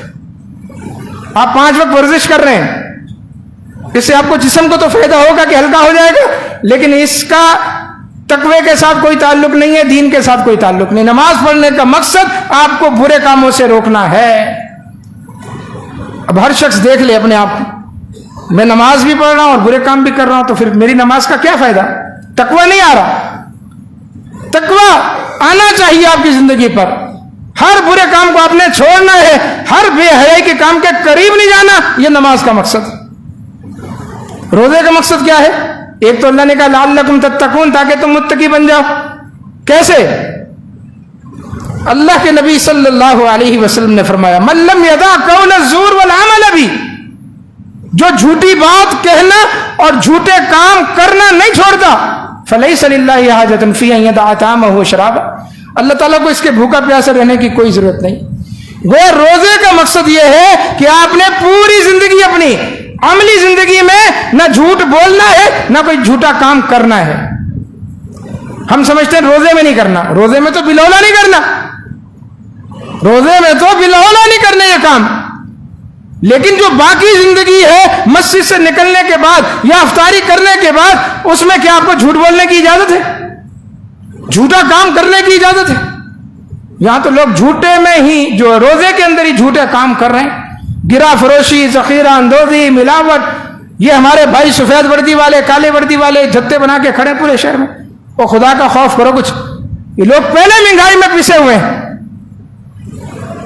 [SPEAKER 1] آپ 5 وقت ورزش کر رہے ہیں، اس سے آپ کو جسم کو تو فائدہ ہوگا کہ ہلکا ہو جائے گا، لیکن اس کا تقوی کے ساتھ کوئی تعلق نہیں ہے، دین کے ساتھ کوئی تعلق نہیں. نماز پڑھنے کا مقصد آپ کو برے کاموں سے روکنا ہے. اب ہر شخص دیکھ لے اپنے آپ کو، میں نماز بھی پڑھ رہا ہوں اور برے کام بھی کر رہا ہوں، تو پھر میری نماز کا کیا فائدہ؟ تقوی نہیں آ رہا. تقوی آنا چاہیے آپ کی زندگی پر. ہر برے کام کو آپ نے چھوڑنا ہے، ہر بے حیائی کے کام کے قریب نہیں جانا. یہ نماز کا مقصد. روزے کا مقصد کیا ہے؟ ایک تو اللہ نے کہا لعلکم تتقون، تاکہ تم متقی بن جاؤ. کیسے؟ اللہ کے نبی صلی اللہ علیہ وسلم نے فرمایا من لم یدع قول الزور والعمل به، جو جھوٹی بات کہنا اور جھوٹے کام کرنا نہیں چھوڑتا، فلیس للہ حاجۃ فی ان یدع طعامہ وشرابہ، اللہ تعالیٰ کو اس کے بھوکا پیاسا رہنے کی کوئی ضرورت نہیں. وہ روزے کا مقصد یہ ہے کہ آپ نے پوری زندگی، اپنی عملی زندگی میں نہ جھوٹ بولنا ہے نہ کوئی جھوٹا کام کرنا ہے. ہم سمجھتے ہیں روزے میں نہیں کرنا، روزے میں تو بلولا نہیں کرنا، روزے میں تو بلولا نہیں کرنا یہ کام، لیکن جو باقی زندگی ہے مسجد سے نکلنے کے بعد یا افطاری کرنے کے بعد، اس میں کیا آپ کو جھوٹ بولنے کی اجازت ہے؟ جھوٹا کام کرنے کی اجازت ہے؟ یہاں تو لوگ جھوٹے میں ہی، جو روزے کے اندر ہی جھوٹے کام کر رہے ہیں. گرا فروشی، ذخیرہ اندوزی، ملاوٹ، یہ ہمارے بھائی سفید وردی والے، کالے وردی والے جتے بنا کے کھڑے پورے شہر میں. اور خدا کا خوف کرو کچھ، یہ لوگ پہلے مہنگائی میں پسے ہوئے ہیں.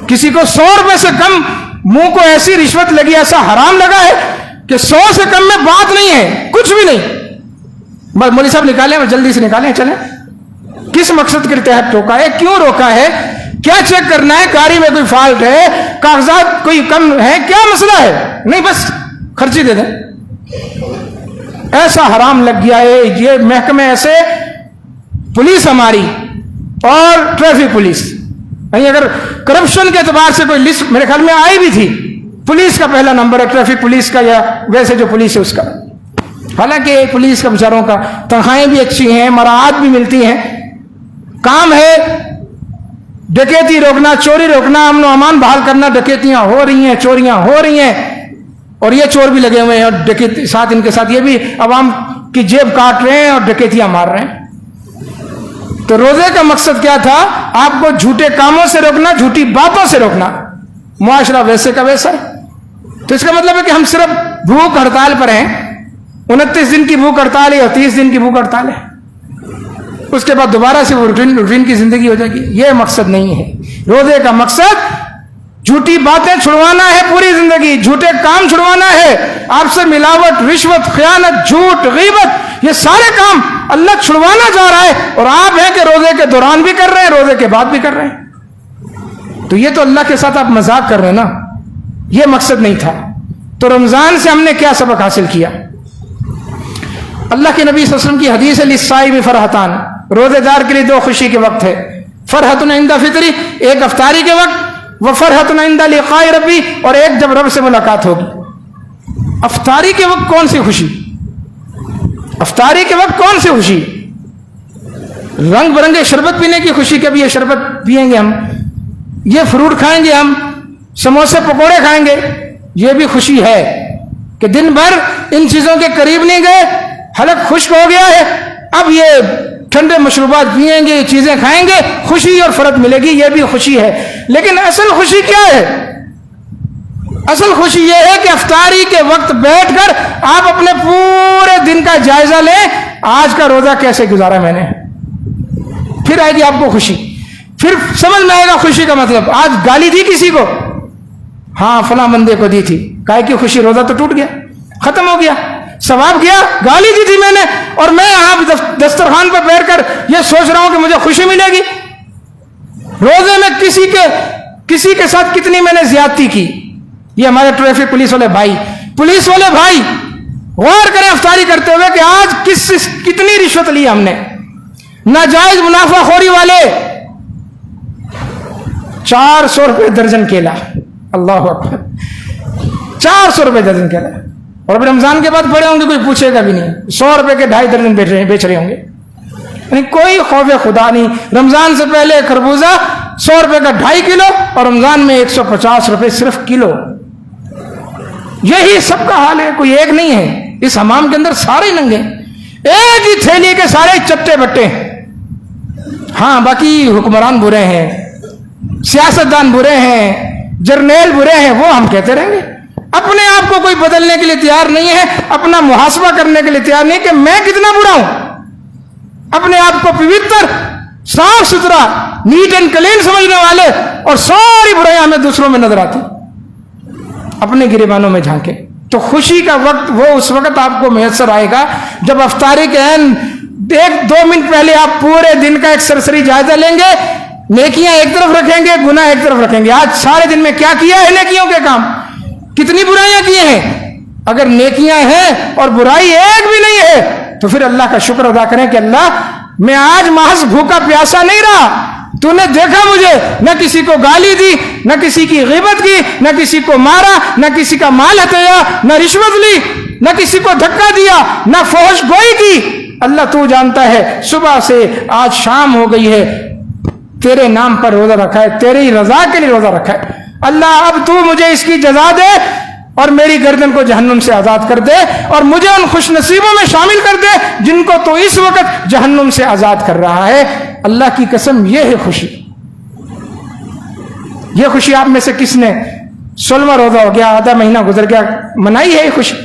[SPEAKER 1] کسی کو 100 روپے سے کم منہ کو ایسی رشوت لگی، ایسا حرام لگا ہے کہ 100 سے کم میں بات نہیں ہے، کچھ بھی نہیں. مولوی صاحب نکالیں، جلدی سے نکالیں، چلیں. کس مقصد کے تحت روکا ہے؟ کیوں روکا ہے؟ کیا چیک کرنا ہے؟ گاڑی میں کوئی فالٹ ہے؟ کاغذات کوئی کم ہے؟ کیا مسئلہ ہے؟ نہیں، بس خرچی دے دیں. ایسا حرام لگ گیا ہے. یہ محکمے ایسے، پولیس ہماری اور ٹریفک پولیس، اگر کرپشن کے اعتبار سے کوئی لسٹ میرے خیال میں آئی بھی تھی، پولیس کا پہلا نمبر ہے ٹریفک پولیس کا، یا ویسے جو پولیس ہے اس کا. حالانکہ پولیس کا بیچاروں کا تنخواہیں بھی اچھی ہیں، مراعات بھی ملتی ہیں، کام ہے ڈکیتی روکنا، چوری روکنا، امن و امان بحال کرنا. ڈکیتیاں ہو رہی ہیں، چوریاں ہو رہی ہیں، اور یہ چور بھی لگے ہوئے ہیں، اور ڈکیت ساتھ ان کے ساتھ یہ بھی عوام کی جیب کاٹ رہے ہیں اور ڈکیتیاں مار رہے ہیں. تو روزے کا مقصد کیا تھا؟ آپ کو جھوٹے کاموں سے روکنا، جھوٹی باتوں سے روکنا. معاشرہ ویسے کا ویسا ہے. تو اس کا مطلب ہے کہ ہم صرف بھوک ہڑتال پر ہیں، 29 دن کی بھوک ہڑتال ہے اور 30 دن کی بھوک ہڑتال ہے، اس کے بعد دوبارہ سے وہ روٹین کی زندگی ہو جائے گی. یہ مقصد نہیں ہے. روزے کا مقصد جھوٹی باتیں چھڑوانا ہے، پوری زندگی جھوٹے کام چھڑوانا ہے. آپ سے ملاوٹ، رشوت، خیانت، جھوٹ، غیبت، یہ سارے کام اللہ چھڑوانا چاہ رہا ہے، اور آپ ہیں کہ روزے کے دوران بھی کر رہے ہیں، روزے کے بعد بھی کر رہے ہیں. تو یہ تو اللہ کے ساتھ آپ مذاق کر رہے ہیں نا. یہ مقصد نہیں تھا. تو رمضان سے ہم نے کیا سبق حاصل کیا؟ اللہ کے نبی صلی اللہ علیہ وسلم کی حدیث ہے للصائم فرحتان، روزے دار کے لیے 2 خوشی کے وقت ہے. فرحت عند فطری، ایک افطاری کے وقت، وفرحت عند لقاء ربی، اور ایک جب رب سے ملاقات ہوگی. افطاری کے وقت کون سی خوشی؟ افطاری کے وقت کون سی خوشی؟ رنگ برنگے شربت پینے کی خوشی، کبھی یہ شربت پئیں گے ہم، یہ فروٹ کھائیں گے ہم، سموسے پکوڑے کھائیں گے، یہ بھی خوشی ہے کہ دن بھر ان چیزوں کے قریب نہیں گئے، حلق خشک ہو گیا ہے، اب یہ ٹھنڈے مشروبات پئیں گے، چیزیں کھائیں گے، خوشی اور فرحت ملے گی، یہ بھی خوشی ہے۔ لیکن اصل خوشی کیا ہے؟ اصل خوشی یہ ہے کہ افطاری کے وقت بیٹھ کر آپ اپنے پورے دن کا جائزہ لیں، آج کا روزہ کیسے گزارا میں نے، پھر آئے گی آپ کو خوشی، پھر سمجھ میں آئے گا خوشی کا مطلب۔ آج گالی دی کسی کو، ہاں فلاں بندے کو دی تھی، کائے کی خوشی، روزہ تو ٹوٹ گیا، ختم ہو گیا، ثواب گیا، گالی دی تھی میں نے، اور میں یہاں دسترخوان پر بیٹھ کر یہ سوچ رہا ہوں کہ مجھے خوشی ملے گی۔ روزے میں کسی کے ساتھ کتنی میں نے زیادتی کی۔ یہ ہمارے ٹریفک پولیس والے بھائی غور کریں افطاری کرتے ہوئے کہ آج کتنی رشوت لی ہم نے، ناجائز منافع خوری والے، 400 روپے درجن کیلا، اللہ اکبر، 400 روپے درجن کیلا، اور اب رمضان کے بعد پڑے ہوں گے کوئی پوچھے گا بھی نہیں، 100 روپے کے 2.5 درجن بیچ رہے ہوں گے، یعنی کوئی خوف خدا نہیں۔ رمضان سے پہلے خربوزہ 100 روپے کا 2.5 کلو، اور رمضان میں 150 روپے صرف کلو۔ یہی سب کا حال ہے، کوئی ایک نہیں ہے، اس حمام کے اندر سارے ننگے، ایک ہی تھیلی کے سارے چٹے بٹے۔ ہاں باقی حکمران برے ہیں، سیاستدان برے ہیں، جرنیل برے ہیں، وہ ہم کہتے رہیں گے۔ اپنے آپ کو کوئی بدلنے کے لیے تیار نہیں ہے، اپنا محاسبہ کرنے کے لیے تیار نہیں کہ میں کتنا برا ہوں۔ اپنے آپ کو پوتر، صاف ستھرا، نیٹ اینڈ کلین سمجھنے والے، اور ساری برائیاں ہمیں دوسروں میں نظر آتی، اپنے گریبانوں میں جھانکے۔ تو خوشی کا وقت وہ اس وقت آپ کو میسر آئے گا جب افطاری کے 1-2 منٹ پہلے آپ پورے دن کا ایک سرسری جائزہ لیں گے، نیکیاں ایک طرف رکھیں گے، گناہ ایک طرف رکھیں گے۔ آج سارے دن میں کیا کیا ہے نیکیوں کے کام، کتنی برائیاں کی ہیں۔ اگر نیکیاں ہیں اور برائی ایک بھی نہیں ہے تو پھر اللہ کا شکر ادا کریں کہ اللہ میں آج محض بھوکا پیاسا نہیں رہا، تو نے دیکھا مجھے، نہ کسی کو گالی دی، نہ کسی کی غیبت کی، نہ کسی کو مارا، نہ کسی کا مال ہتھیا، نہ رشوت لی، نہ کسی کو دھکا دیا، نہ فحش گوئی کی۔ اللہ تو جانتا ہے صبح سے آج شام ہو گئی ہے، تیرے نام پر روزہ رکھا ہے، تیری رضا کے لیے روزہ رکھا ہے۔ اللہ اب تو مجھے اس کی جزا دے اور میری گردن کو جہنم سے آزاد کر دے، اور مجھے ان خوش نصیبوں میں شامل کر دے جن کو تو اس وقت جہنم سے آزاد کر رہا ہے۔ اللہ کی قسم یہ ہے خوشی۔ یہ خوشی آپ میں سے کس نے 16واں روزہ ہو گیا، آدھا مہینہ گزر گیا، منائی ہے یہ خوشی؟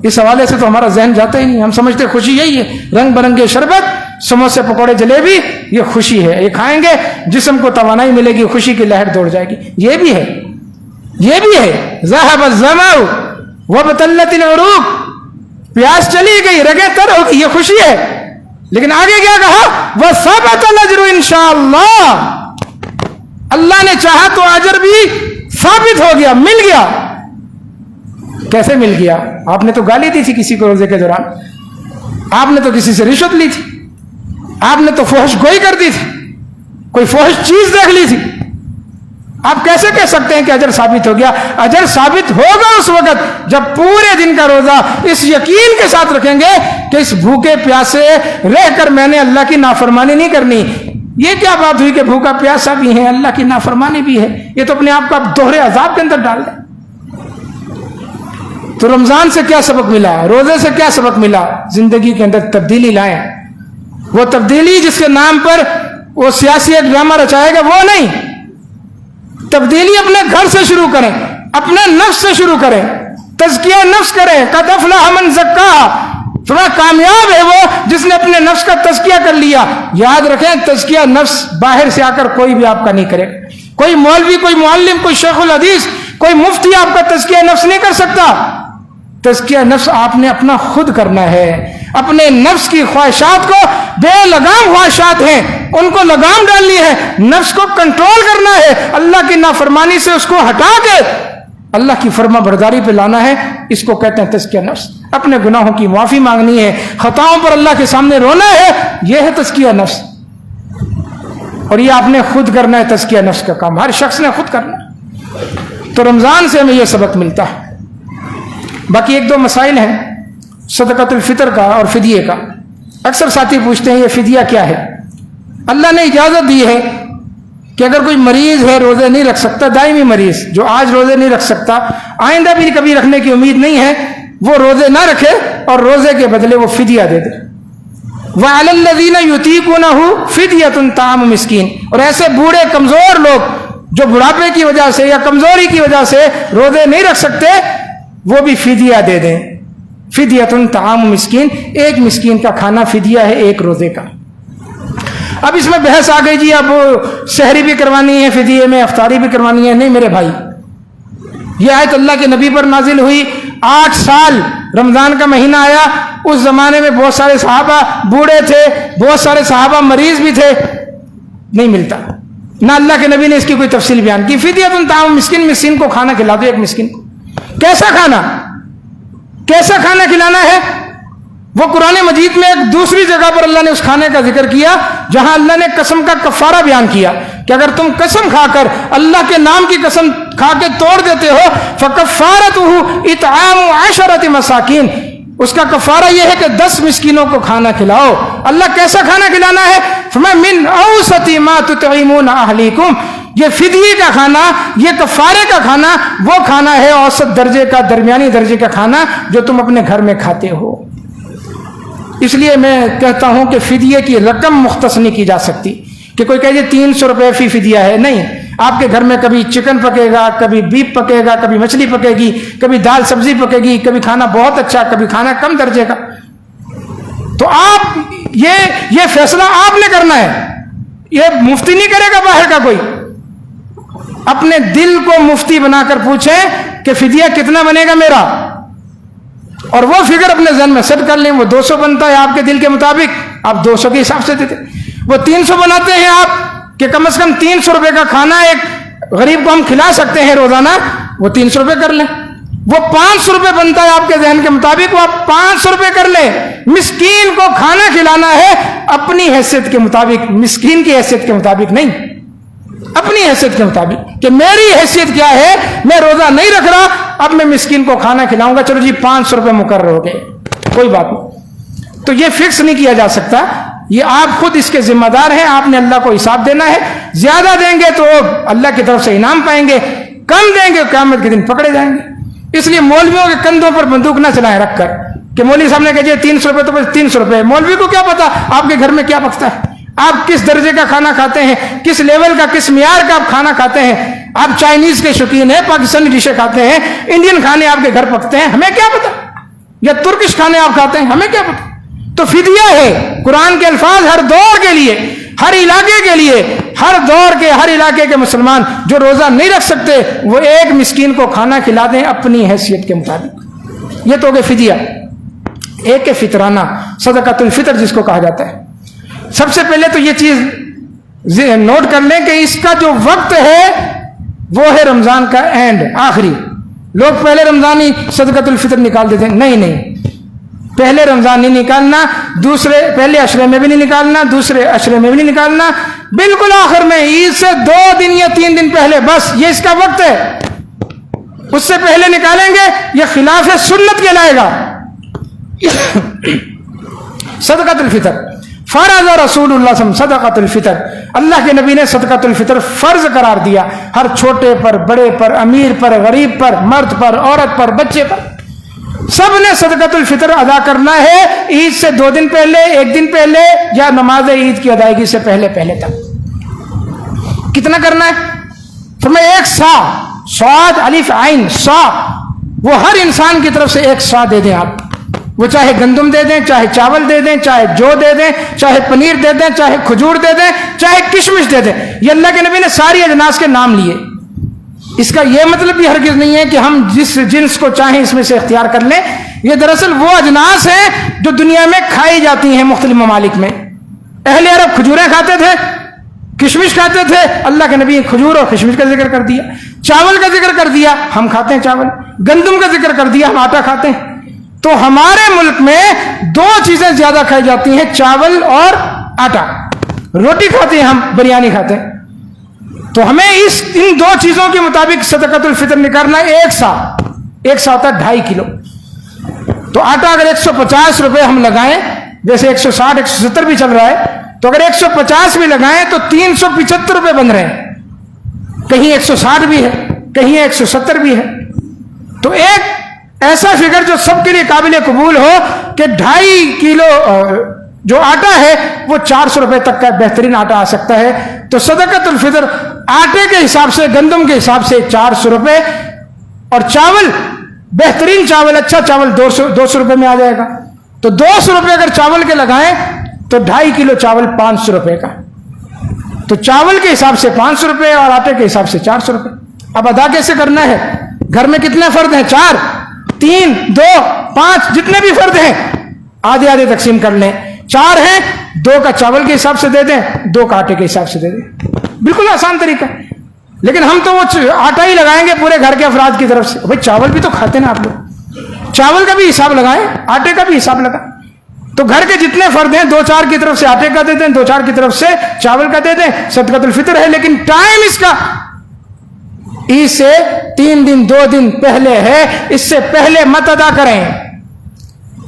[SPEAKER 1] اس حوالے سے تو ہمارا ذہن جاتا ہی نہیں، ہم سمجھتے خوشی یہی ہے، رنگ برنگے شربت، سموسے پکوڑے جلیبی، یہ خوشی ہے، یہ کھائیں گے جسم کو توانائی ملے گی، خوشی کی لہر دوڑ جائے گی۔ یہ بھی ہے، یہ بھی ہے، ذهب الظمأ وابتلت العروق، پیاس چلی گئی، رگیں تر ہو گئی، یہ خوشی ہے۔ لیکن آگے کیا کہا؟ وَثَبَتَ الْأَجْرُ إِنشَاءَ، اللہ نے چاہا تو اجر بھی ثابت ہو گیا، مل گیا۔ کیسے مل گیا؟ آپ نے تو گالی دی تھی کسی کو روزے کے دوران، آپ نے تو کسی سے رشوت لی تھی، آپ نے تو فحش گوئی کر دی تھی، کوئی فحش چیز دیکھ لی تھی، آپ کیسے کہہ سکتے ہیں کہ اجر ثابت ہو گیا؟ اجر ثابت ہوگا اس وقت جب پورے دن کا روزہ اس یقین کے ساتھ رکھیں گے کہ اس بھوکے پیاسے رہ کر میں نے اللہ کی نافرمانی نہیں کرنی۔ یہ کیا بات ہوئی کہ بھوکا پیاسا بھی ہے، اللہ کی نافرمانی بھی ہے؟ یہ تو اپنے آپ کو آپ دوہرے عذاب کے اندر ڈال دیں۔ تو رمضان سے کیا سبق ملا، روزے سے کیا سبق ملا؟ زندگی کے اندر تبدیلی لائیں۔ وہ تبدیلی جس کے نام پر وہ سیاسی ایک ڈرامہ رچائے گا وہ نہیں، تبدیلی اپنے گھر سے شروع کریں، اپنے نفس سے شروع کریں، تزکیہ نفس کریں۔ قد افلح من زکاہا، فرمایا کامیاب ہے وہ جس نے اپنے نفس کا تزکیہ کر لیا۔ یاد رکھیں تزکیہ نفس باہر سے آ کر کوئی بھی آپ کا نہیں کرے گا، کوئی مولوی، کوئی معلم، کوئی شیخ الحدیث، کوئی مفتی آپ کا تزکیہ نفس نہیں کر سکتا۔ تزکیہ نفس آپ نے اپنا خود کرنا ہے، اپنے نفس کی خواہشات کو، بے لگام خواہشات ہیں ان کو لگام ڈالنی ہے، نفس کو کنٹرول کرنا ہے، اللہ کی نافرمانی سے اس کو ہٹا کے اللہ کی فرما برداری پہ لانا ہے۔ اس کو کہتے ہیں تزکیہ نفس۔ اپنے گناہوں کی معافی مانگنی ہے، خطاؤں پر اللہ کے سامنے رونا ہے، یہ ہے تزکیہ نفس، اور یہ آپ نے خود کرنا ہے۔ تزکیہ نفس کا کام ہر شخص نے خود کرنا ہے۔ تو رمضان سے ہمیں یہ سبق ملتا ہے۔ باقی 1-2 مسائل ہیں صدقۃ الفطر کا اور فدیے کا۔ اکثر ساتھی پوچھتے ہیں یہ فدیہ کیا ہے؟ اللہ نے اجازت دی ہے کہ اگر کوئی مریض ہے روزے نہیں رکھ سکتا، دائمی مریض جو آج روزے نہیں رکھ سکتا، آئندہ بھی کبھی رکھنے کی امید نہیں ہے، وہ روزے نہ رکھے اور روزے کے بدلے وہ فدیہ دے دے۔ وَعَلَى الَّذِينَ يُطِيقُونَهُ فِدْيَةٌ طَعَامُ مِسْكِينٍ، اور ایسے بوڑھے کمزور لوگ جو بڑھاپے کی وجہ سے یا کمزوری کی وجہ سے روزے نہیں رکھ سکتے، وہ بھی فدیہ دے دیں۔ فِدْيَةٌ طَعَامُ مِسْكِينٍ، ایک مسکین کا کھانا فدیہ ہے ایک روزے کا۔ اب اس میں بحث آ گئی جی اب سحری بھی کروانی ہے فدیے میں، افطاری بھی کروانی ہے۔ نہیں میرے بھائی، یہ آیت اللہ کے نبی پر نازل ہوئی، 8 سال رمضان کا مہینہ آیا، اس زمانے میں بہت سارے صحابہ بوڑھے تھے، بہت سارے صحابہ مریض بھی تھے، نہیں ملتا، نہ اللہ کے نبی نے اس کی کوئی تفصیل بیان کی۔ فدیۃ طعام مسکین، مسکین کو کھانا کھلا دو، ایک مسکین کو۔ کیسا کھانا، کیسا کھانا کھلانا ہے؟ وہ قرآن مجید میں ایک دوسری جگہ پر اللہ نے اس کھانے کا ذکر کیا جہاں اللہ نے قسم کا کفارہ بیان کیا کہ اگر تم قسم کھا کر اللہ کے نام کی قسم کھا کے توڑ دیتے ہو فَكَفَّارَتُهُ إِطْعَامُ عَشَرَةِ مَسَاكِينَ، اس کا کفارہ یہ ہے کہ 10 مسکینوں کو کھانا کھلاؤ۔ اللہ کیسا کھانا کھلانا ہے؟ فَمِنْ أَوْسَطِ مَا تُطْعِمُونَ أَهْلِيكُمْ، یہ فدیے کا کھانا، یہ کفارے کا کھانا وہ کھانا ہے اوسط درجے کا، درمیانی درجے کا کھانا جو تم اپنے گھر میں کھاتے ہو۔ اس لیے میں کہتا ہوں کہ فدیے کی رقم مختص نہیں کی جا سکتی کہ کوئی کہے 300 روپے فی فدیہ ہے، نہیں۔ آپ کے گھر میں کبھی چکن پکے گا، کبھی بیف پکے گا، کبھی مچھلی پکے گی، کبھی دال سبزی پکے گی، کبھی کھانا بہت اچھا، کبھی کھانا کم درجے کا۔ تو آپ یہ فیصلہ آپ نے کرنا ہے، یہ مفتی نہیں کرے گا باہر کا کوئی۔ اپنے دل کو مفتی بنا کر پوچھیں کہ فدیہ کتنا بنے گا میرا، اور وہ فگر اپنے ذہن میں سیٹ کر لیں۔ وہ 200 بنتا ہے آپ کے دل کے مطابق، آپ 200 کے حساب سے دیتے۔ وہ 300 بناتے ہیں آپ کہ کم از کم 300 روپے کا کھانا ایک غریب کو ہم کھلا سکتے ہیں روزانہ، وہ 300 روپے کر لیں۔ وہ 500 روپے بنتا ہے آپ کے ذہن کے مطابق، وہ آپ 500 روپے کر لیں۔ مسکین کو کھانا کھلانا ہے اپنی حیثیت کے مطابق، مسکین کی حیثیت کے مطابق نہیں، اپنی حیثیت کے مطابق کہ میری حیثیت کیا ہے، میں روزہ نہیں رکھ رہا، اب میں مسکین کو کھانا کھلاؤں گا، چلو جی 500 روپے مقرر ہو گئے، کوئی بات نہیں۔ تو یہ فکس نہیں کیا جا سکتا، یہ آپ خود اس کے ذمہ دار ہیں، آپ نے اللہ کو حساب دینا ہے۔ زیادہ دیں گے تو اللہ کی طرف سے انعام پائیں گے، کم دیں گے قیامت کے دن پکڑے جائیں گے۔ اس لیے مولویوں کے کندھوں پر بندوق نہ چلائیں رکھ کر کہ مولوی صاحب نے کہا جی 300 روپے تو بس 300 روپے۔ مولوی کو کیا پتا آپ کے گھر میں کیا پکتا ہے، آپ کس درجے کا کھانا کھاتے ہیں، کس لیول کا، کس معیار کا آپ کھانا کھاتے ہیں۔ آپ چائنیز کے شوقین ہیں، پاکستانی ڈشیں کھاتے ہیں، انڈین کھانے آپ کے گھر پکتے ہیں، ہمیں کیا پتا، یا ترکش کھانے آپ کھاتے ہیں، ہمیں کیا پتا۔ تو فدیہ ہے، قرآن کے الفاظ ہر دور کے لیے، ہر علاقے کے لیے، ہر دور کے ہر علاقے کے مسلمان جو روزہ نہیں رکھ سکتے وہ ایک مسکین کو کھانا کھلا دیں اپنی حیثیت کے مطابق۔ یہ تو کہ فدیہ ایک فطرانہ صدقۃ الفطر جس کو کہا جاتا ہے۔ سب سے پہلے تو یہ چیز نوٹ کر لیں کہ اس کا جو وقت ہے وہ ہے رمضان کا اینڈ، آخری۔ لوگ پہلے رمضان ہی صدقۃ الفطر نکال دیتے ہیں، نہیں، پہلے رمضان نہیں نکالنا، دوسرے پہلے عشرے میں بھی نہیں نکالنا، دوسرے عشرے میں بھی نہیں نکالنا، بالکل آخر میں عید سے 2 دن یا 3 دن پہلے، بس یہ اس کا وقت ہے۔ اس سے پہلے نکالیں گے یہ خلاف سنت کہلائے گا۔ صدقۃ الفطر فرض رسول اللہ صلی اللہ علیہ وسلم صدقۃ الفطر، اللہ کے نبی نے صدقۃ الفطر فرض قرار دیا، ہر چھوٹے پر، بڑے پر، امیر پر، غریب پر، مرد پر، عورت پر، بچے پر، سب نے صدقۃ الفطر ادا کرنا ہے عید سے 2 دن پہلے، 1 دن پہلے، یا نماز عید کی ادائیگی سے پہلے تک۔ کتنا کرنا ہے؟ فرمایا 1 سا، صاد الف عین سا، وہ ہر انسان کی طرف سے 1 سا دے دیں آپ، وہ چاہے گندم دے دیں، چاہے چاول دے دیں، چاہے جو دے دیں، چاہے پنیر دے دیں، چاہے کھجور دے دیں، چاہے کشمش دے دیں۔ یہ اللہ کے نبی نے ساری اجناس کے نام لیے۔ اس کا یہ مطلب بھی ہرگز نہیں ہے کہ ہم جس جنس کو چاہیں اس میں سے اختیار کر لیں، یہ دراصل وہ اجناس ہیں جو دنیا میں کھائی جاتی ہیں مختلف ممالک میں۔ اہل عرب کھجوریں کھاتے تھے، کشمش کھاتے تھے، اللہ کے نبی کھجور اور کشمش کا ذکر کر دیا، چاول کا ذکر کر دیا، ہم کھاتے ہیں چاول، گندم کا ذکر کر دیا، ہم آٹا کھاتے ہیں۔ تو ہمارے ملک میں 2 چیزیں زیادہ کھائی جاتی ہیں، چاول اور آٹا۔ روٹی کھاتے ہیں ہم، بریانی کھاتے ہیں۔ تو ہمیں ان 2 چیزوں کے مطابق صدقۃ الفطر نکالنا ہے۔ 1 سا ہوتا ہے 2.5 کلو۔ تو آٹا اگر 150 روپے ہم لگائیں، جیسے 160 170 بھی چل رہا ہے، تو اگر 150 بھی لگائیں تو 375 روپے بن رہے ہیں، کہیں 160 بھی ہے، کہیں 170 بھی ہے. تو ایک ایسا فگر جو سب کے لیے قابل قبول ہو کہ 2.5 کلو جو آٹا ہے وہ 400 روپے تک کا بہترین آٹا آ سکتا ہے. تو صدقۃ الفطر آٹے کے حساب سے، گندم کے حساب سے 400 روپے، اور چاول، بہترین چاول، اچھا چاول 200 روپے میں آ جائے گا. تو 200 روپے اگر چاول کے لگائیں تو 2.5 کلو چاول 500 روپے کا. تو چاول کے حساب سے 500 روپے اور آٹے کے حساب سے 400 روپے. اب ادا کیسے کرنا ہے؟ گھر میں کتنے فرد ہیں؟ 4، 3، 2، 5، جتنے بھی فرد ہیں آدھے آدھے تقسیم کر لیں. 4 ہیں، 2 کا چاول کے حساب سے دے دیں، 2 کا آٹے کے حساب سے دے دیں. بالکل آسان طریقہ. لیکن ہم تو وہ آٹا ہی لگائیں گے پورے گھر کے افراد کی طرف سے. بھائی چاول بھی تو کھاتے نا آپ لوگ، چاول کا بھی حساب لگائیں، آٹے کا بھی حساب لگائیں. تو گھر کے جتنے فرد ہیں 2-4 کی طرف سے آٹے کا دے دیں، 2-4 کی طرف سے چاول کا دے دیں. صدقۃ الفطر ہے، لیکن ٹائم اس کا عید سے 3 دن 2 دن پہلے ہے، اس سے پہلے مت ادا کریں.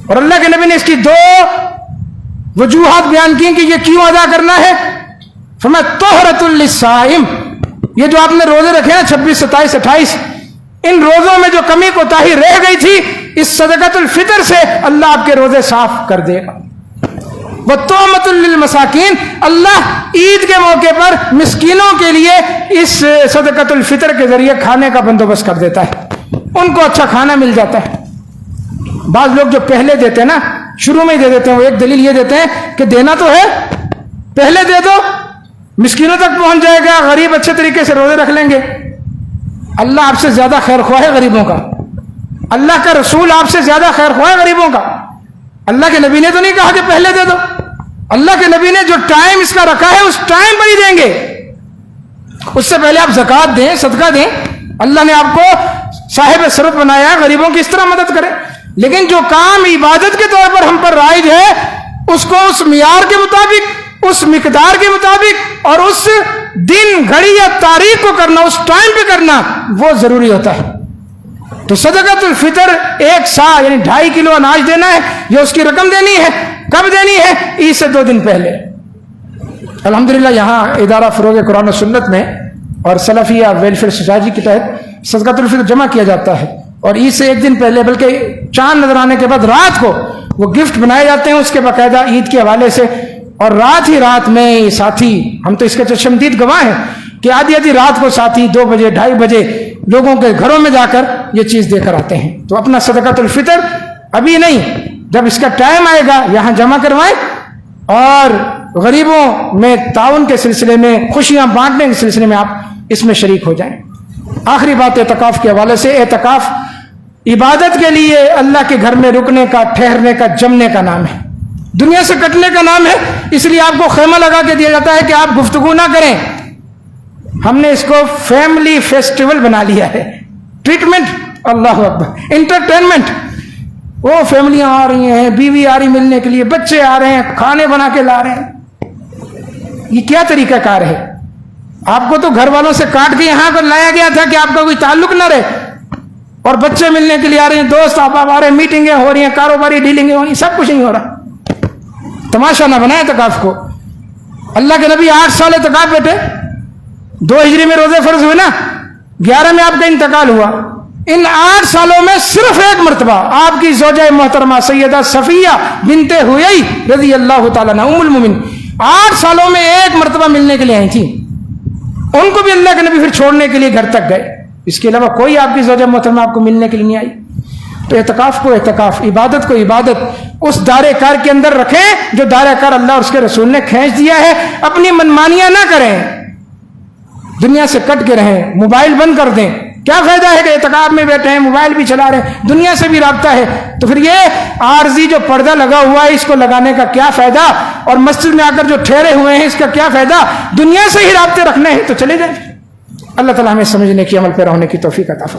[SPEAKER 1] اور اللہ کے نبی نے اس کی 2 وجوہات بیان کی کہ یہ کیوں ادا کرنا ہے. فرمایا طہرۃ للصائم، یہ جو آپ نے روزے رکھے ہیں 26، 27، 28، ان روزوں میں جو کمی کوتاہی رہ گئی تھی، اس صدقۃ الفطر سے اللہ آپ کے روزے صاف کر دے گا. وَطُعْمَةٌ لِّلْمَسَاكِينَ، اللہ عید کے موقع پر مسکینوں کے لیے اس صدقۃ الفطر کے ذریعے کھانے کا بندوبست کر دیتا ہے، ان کو اچھا کھانا مل جاتا ہے. بعض لوگ جو پہلے دیتے ہیں نا، شروع میں ہی دے دیتے ہیں، وہ ایک دلیل یہ دیتے ہیں کہ دینا تو ہے، پہلے دے دو، مسکینوں تک پہنچ جائے گا، غریب اچھے طریقے سے روزے رکھ لیں گے. اللہ آپ سے زیادہ خیر خواہ ہے غریبوں کا، اللہ کا رسول آپ سے زیادہ خیر خواہ ہے غریبوں کا. اللہ کے نبی نے تو نہیں کہا کہ پہلے دے دو، اللہ کے نبی نے جو ٹائم اس کا رکھا ہے اس ٹائم پر ہی دیں گے. اس سے پہلے آپ زکوٰۃ دیں، صدقہ دیں. اللہ نے آپ کو صاحب ثروت بنایا ہے، غریبوں کی اس طرح مدد کریں. لیکن جو کام عبادت کے طور پر ہم پر رائج ہے، اس کو اس معیار کے مطابق، اس مقدار کے مطابق اور اس دن، گھڑی یا تاریخ کو کرنا، اس ٹائم پہ کرنا، وہ ضروری ہوتا ہے. تو صدقۃ الفطر 1 سا یعنی 2.5 کلو اناج دینا ہے، یہ اس کی رقم دینی ہے. کب دینی ہے؟ عید سے 2 دن پہلے. الحمدللہ یہاں ادارہ فروغ قرآن و سنت میں اور سلفیہ ویلفیئر سوسائٹی کے تحت صدقۃ الفطر جمع کیا جاتا ہے، اور عید سے 1 دن پہلے، بلکہ چاند نظر آنے کے بعد رات کو وہ گفٹ بنائے جاتے ہیں اس کے باقاعدہ عید کے حوالے سے. اور رات ہی رات میں ساتھی، ہم تو اس کے چشمدید گواہ ہیں کہ آدھی رات کو ساتھی 2 بجے 2:30 بجے لوگوں کے گھروں میں جا کر یہ چیز دے کر آتے ہیں. تو اپنا صدقۃ الفطر ابھی نہیں، جب اس کا ٹائم آئے گا یہاں جمع کروائیں، اور غریبوں میں تعاون کے سلسلے میں، خوشیاں بانٹنے کے سلسلے میں آپ اس میں شریک ہو جائیں. آخری بات اعتکاف کے حوالے سے. اعتکاف عبادت کے لیے اللہ کے گھر میں رکنے کا، ٹھہرنے کا، جمنے کا نام ہے، دنیا سے کٹنے کا نام ہے. اس لیے آپ کو خیمہ لگا کے دیا جاتا ہے کہ آپ گفتگو نہ کریں. ہم نے اس کو فیملی فیسٹیول بنا لیا ہے. ٹریٹمنٹ، اللہ اکبر، انٹرٹینمنٹ. وہ فیملیاں آ رہی ہیں، بیوی آ رہی ملنے کے لیے، بچے آ رہے ہیں، کھانے بنا کے لا رہے ہیں. یہ کیا طریقہ کار ہے؟ آپ کو تو گھر والوں سے کاٹ کے یہاں پر لایا گیا تھا کہ آپ کا کوئی تعلق نہ رہے، اور بچے ملنے کے لیے آ رہے ہیں، دوست آپ آ رہے ہیں، میٹنگیں ہو رہی ہیں، کاروباری ڈیلنگیں ہو رہی ہیں، سب کچھ نہیں ہو رہا. تماشا نہ بنائے اعتکاف کو. اللہ کے نبی 8 سال اعتکاف بیٹھے. 2 ہجری میں روزے فرض ہوئے نا، 11 میں آپ کا انتقال ہوا. ان 8 سالوں میں صرف 1 مرتبہ آپ کی زوجہ محترمہ سیدہ صفیہ بنت حیی رضی اللہ تعالیٰ عنہا ام المومنین 8 سالوں میں 1 مرتبہ ملنے کے لیے آئی تھی. ان کو بھی اللہ کے نبی پھر چھوڑنے کے لیے گھر تک گئے. اس کے علاوہ کوئی آپ کی زوجہ محترمہ آپ کو ملنے کے لیے نہیں آئی. تو اعتکاف کو اعتکاف، عبادت کو عبادت اس دائرہ کار کے اندر رکھیں جو دائرہ کار اللہ اور اس کے رسول نے کھینچ دیا ہے. اپنی منمانیاں نہ کریں، دنیا سے کٹ کے رہیں، موبائل بند کر دیں. کیا فائدہ ہے کہ اعتکاف میں بیٹھے ہیں، موبائل بھی چلا رہے ہیں، دنیا سے بھی رابطہ ہے، تو پھر یہ عارضی جو پردہ لگا ہوا ہے اس کو لگانے کا کیا فائدہ؟ اور مسجد میں آ کر جو ٹھہرے ہوئے ہیں اس کا کیا فائدہ؟ دنیا سے ہی رابطے رکھنے ہیں تو چلے جائیں. اللہ تعالیٰ ہمیں سمجھنے کی، عمل پیرا ہونے کی توفیق عطا فرمائے.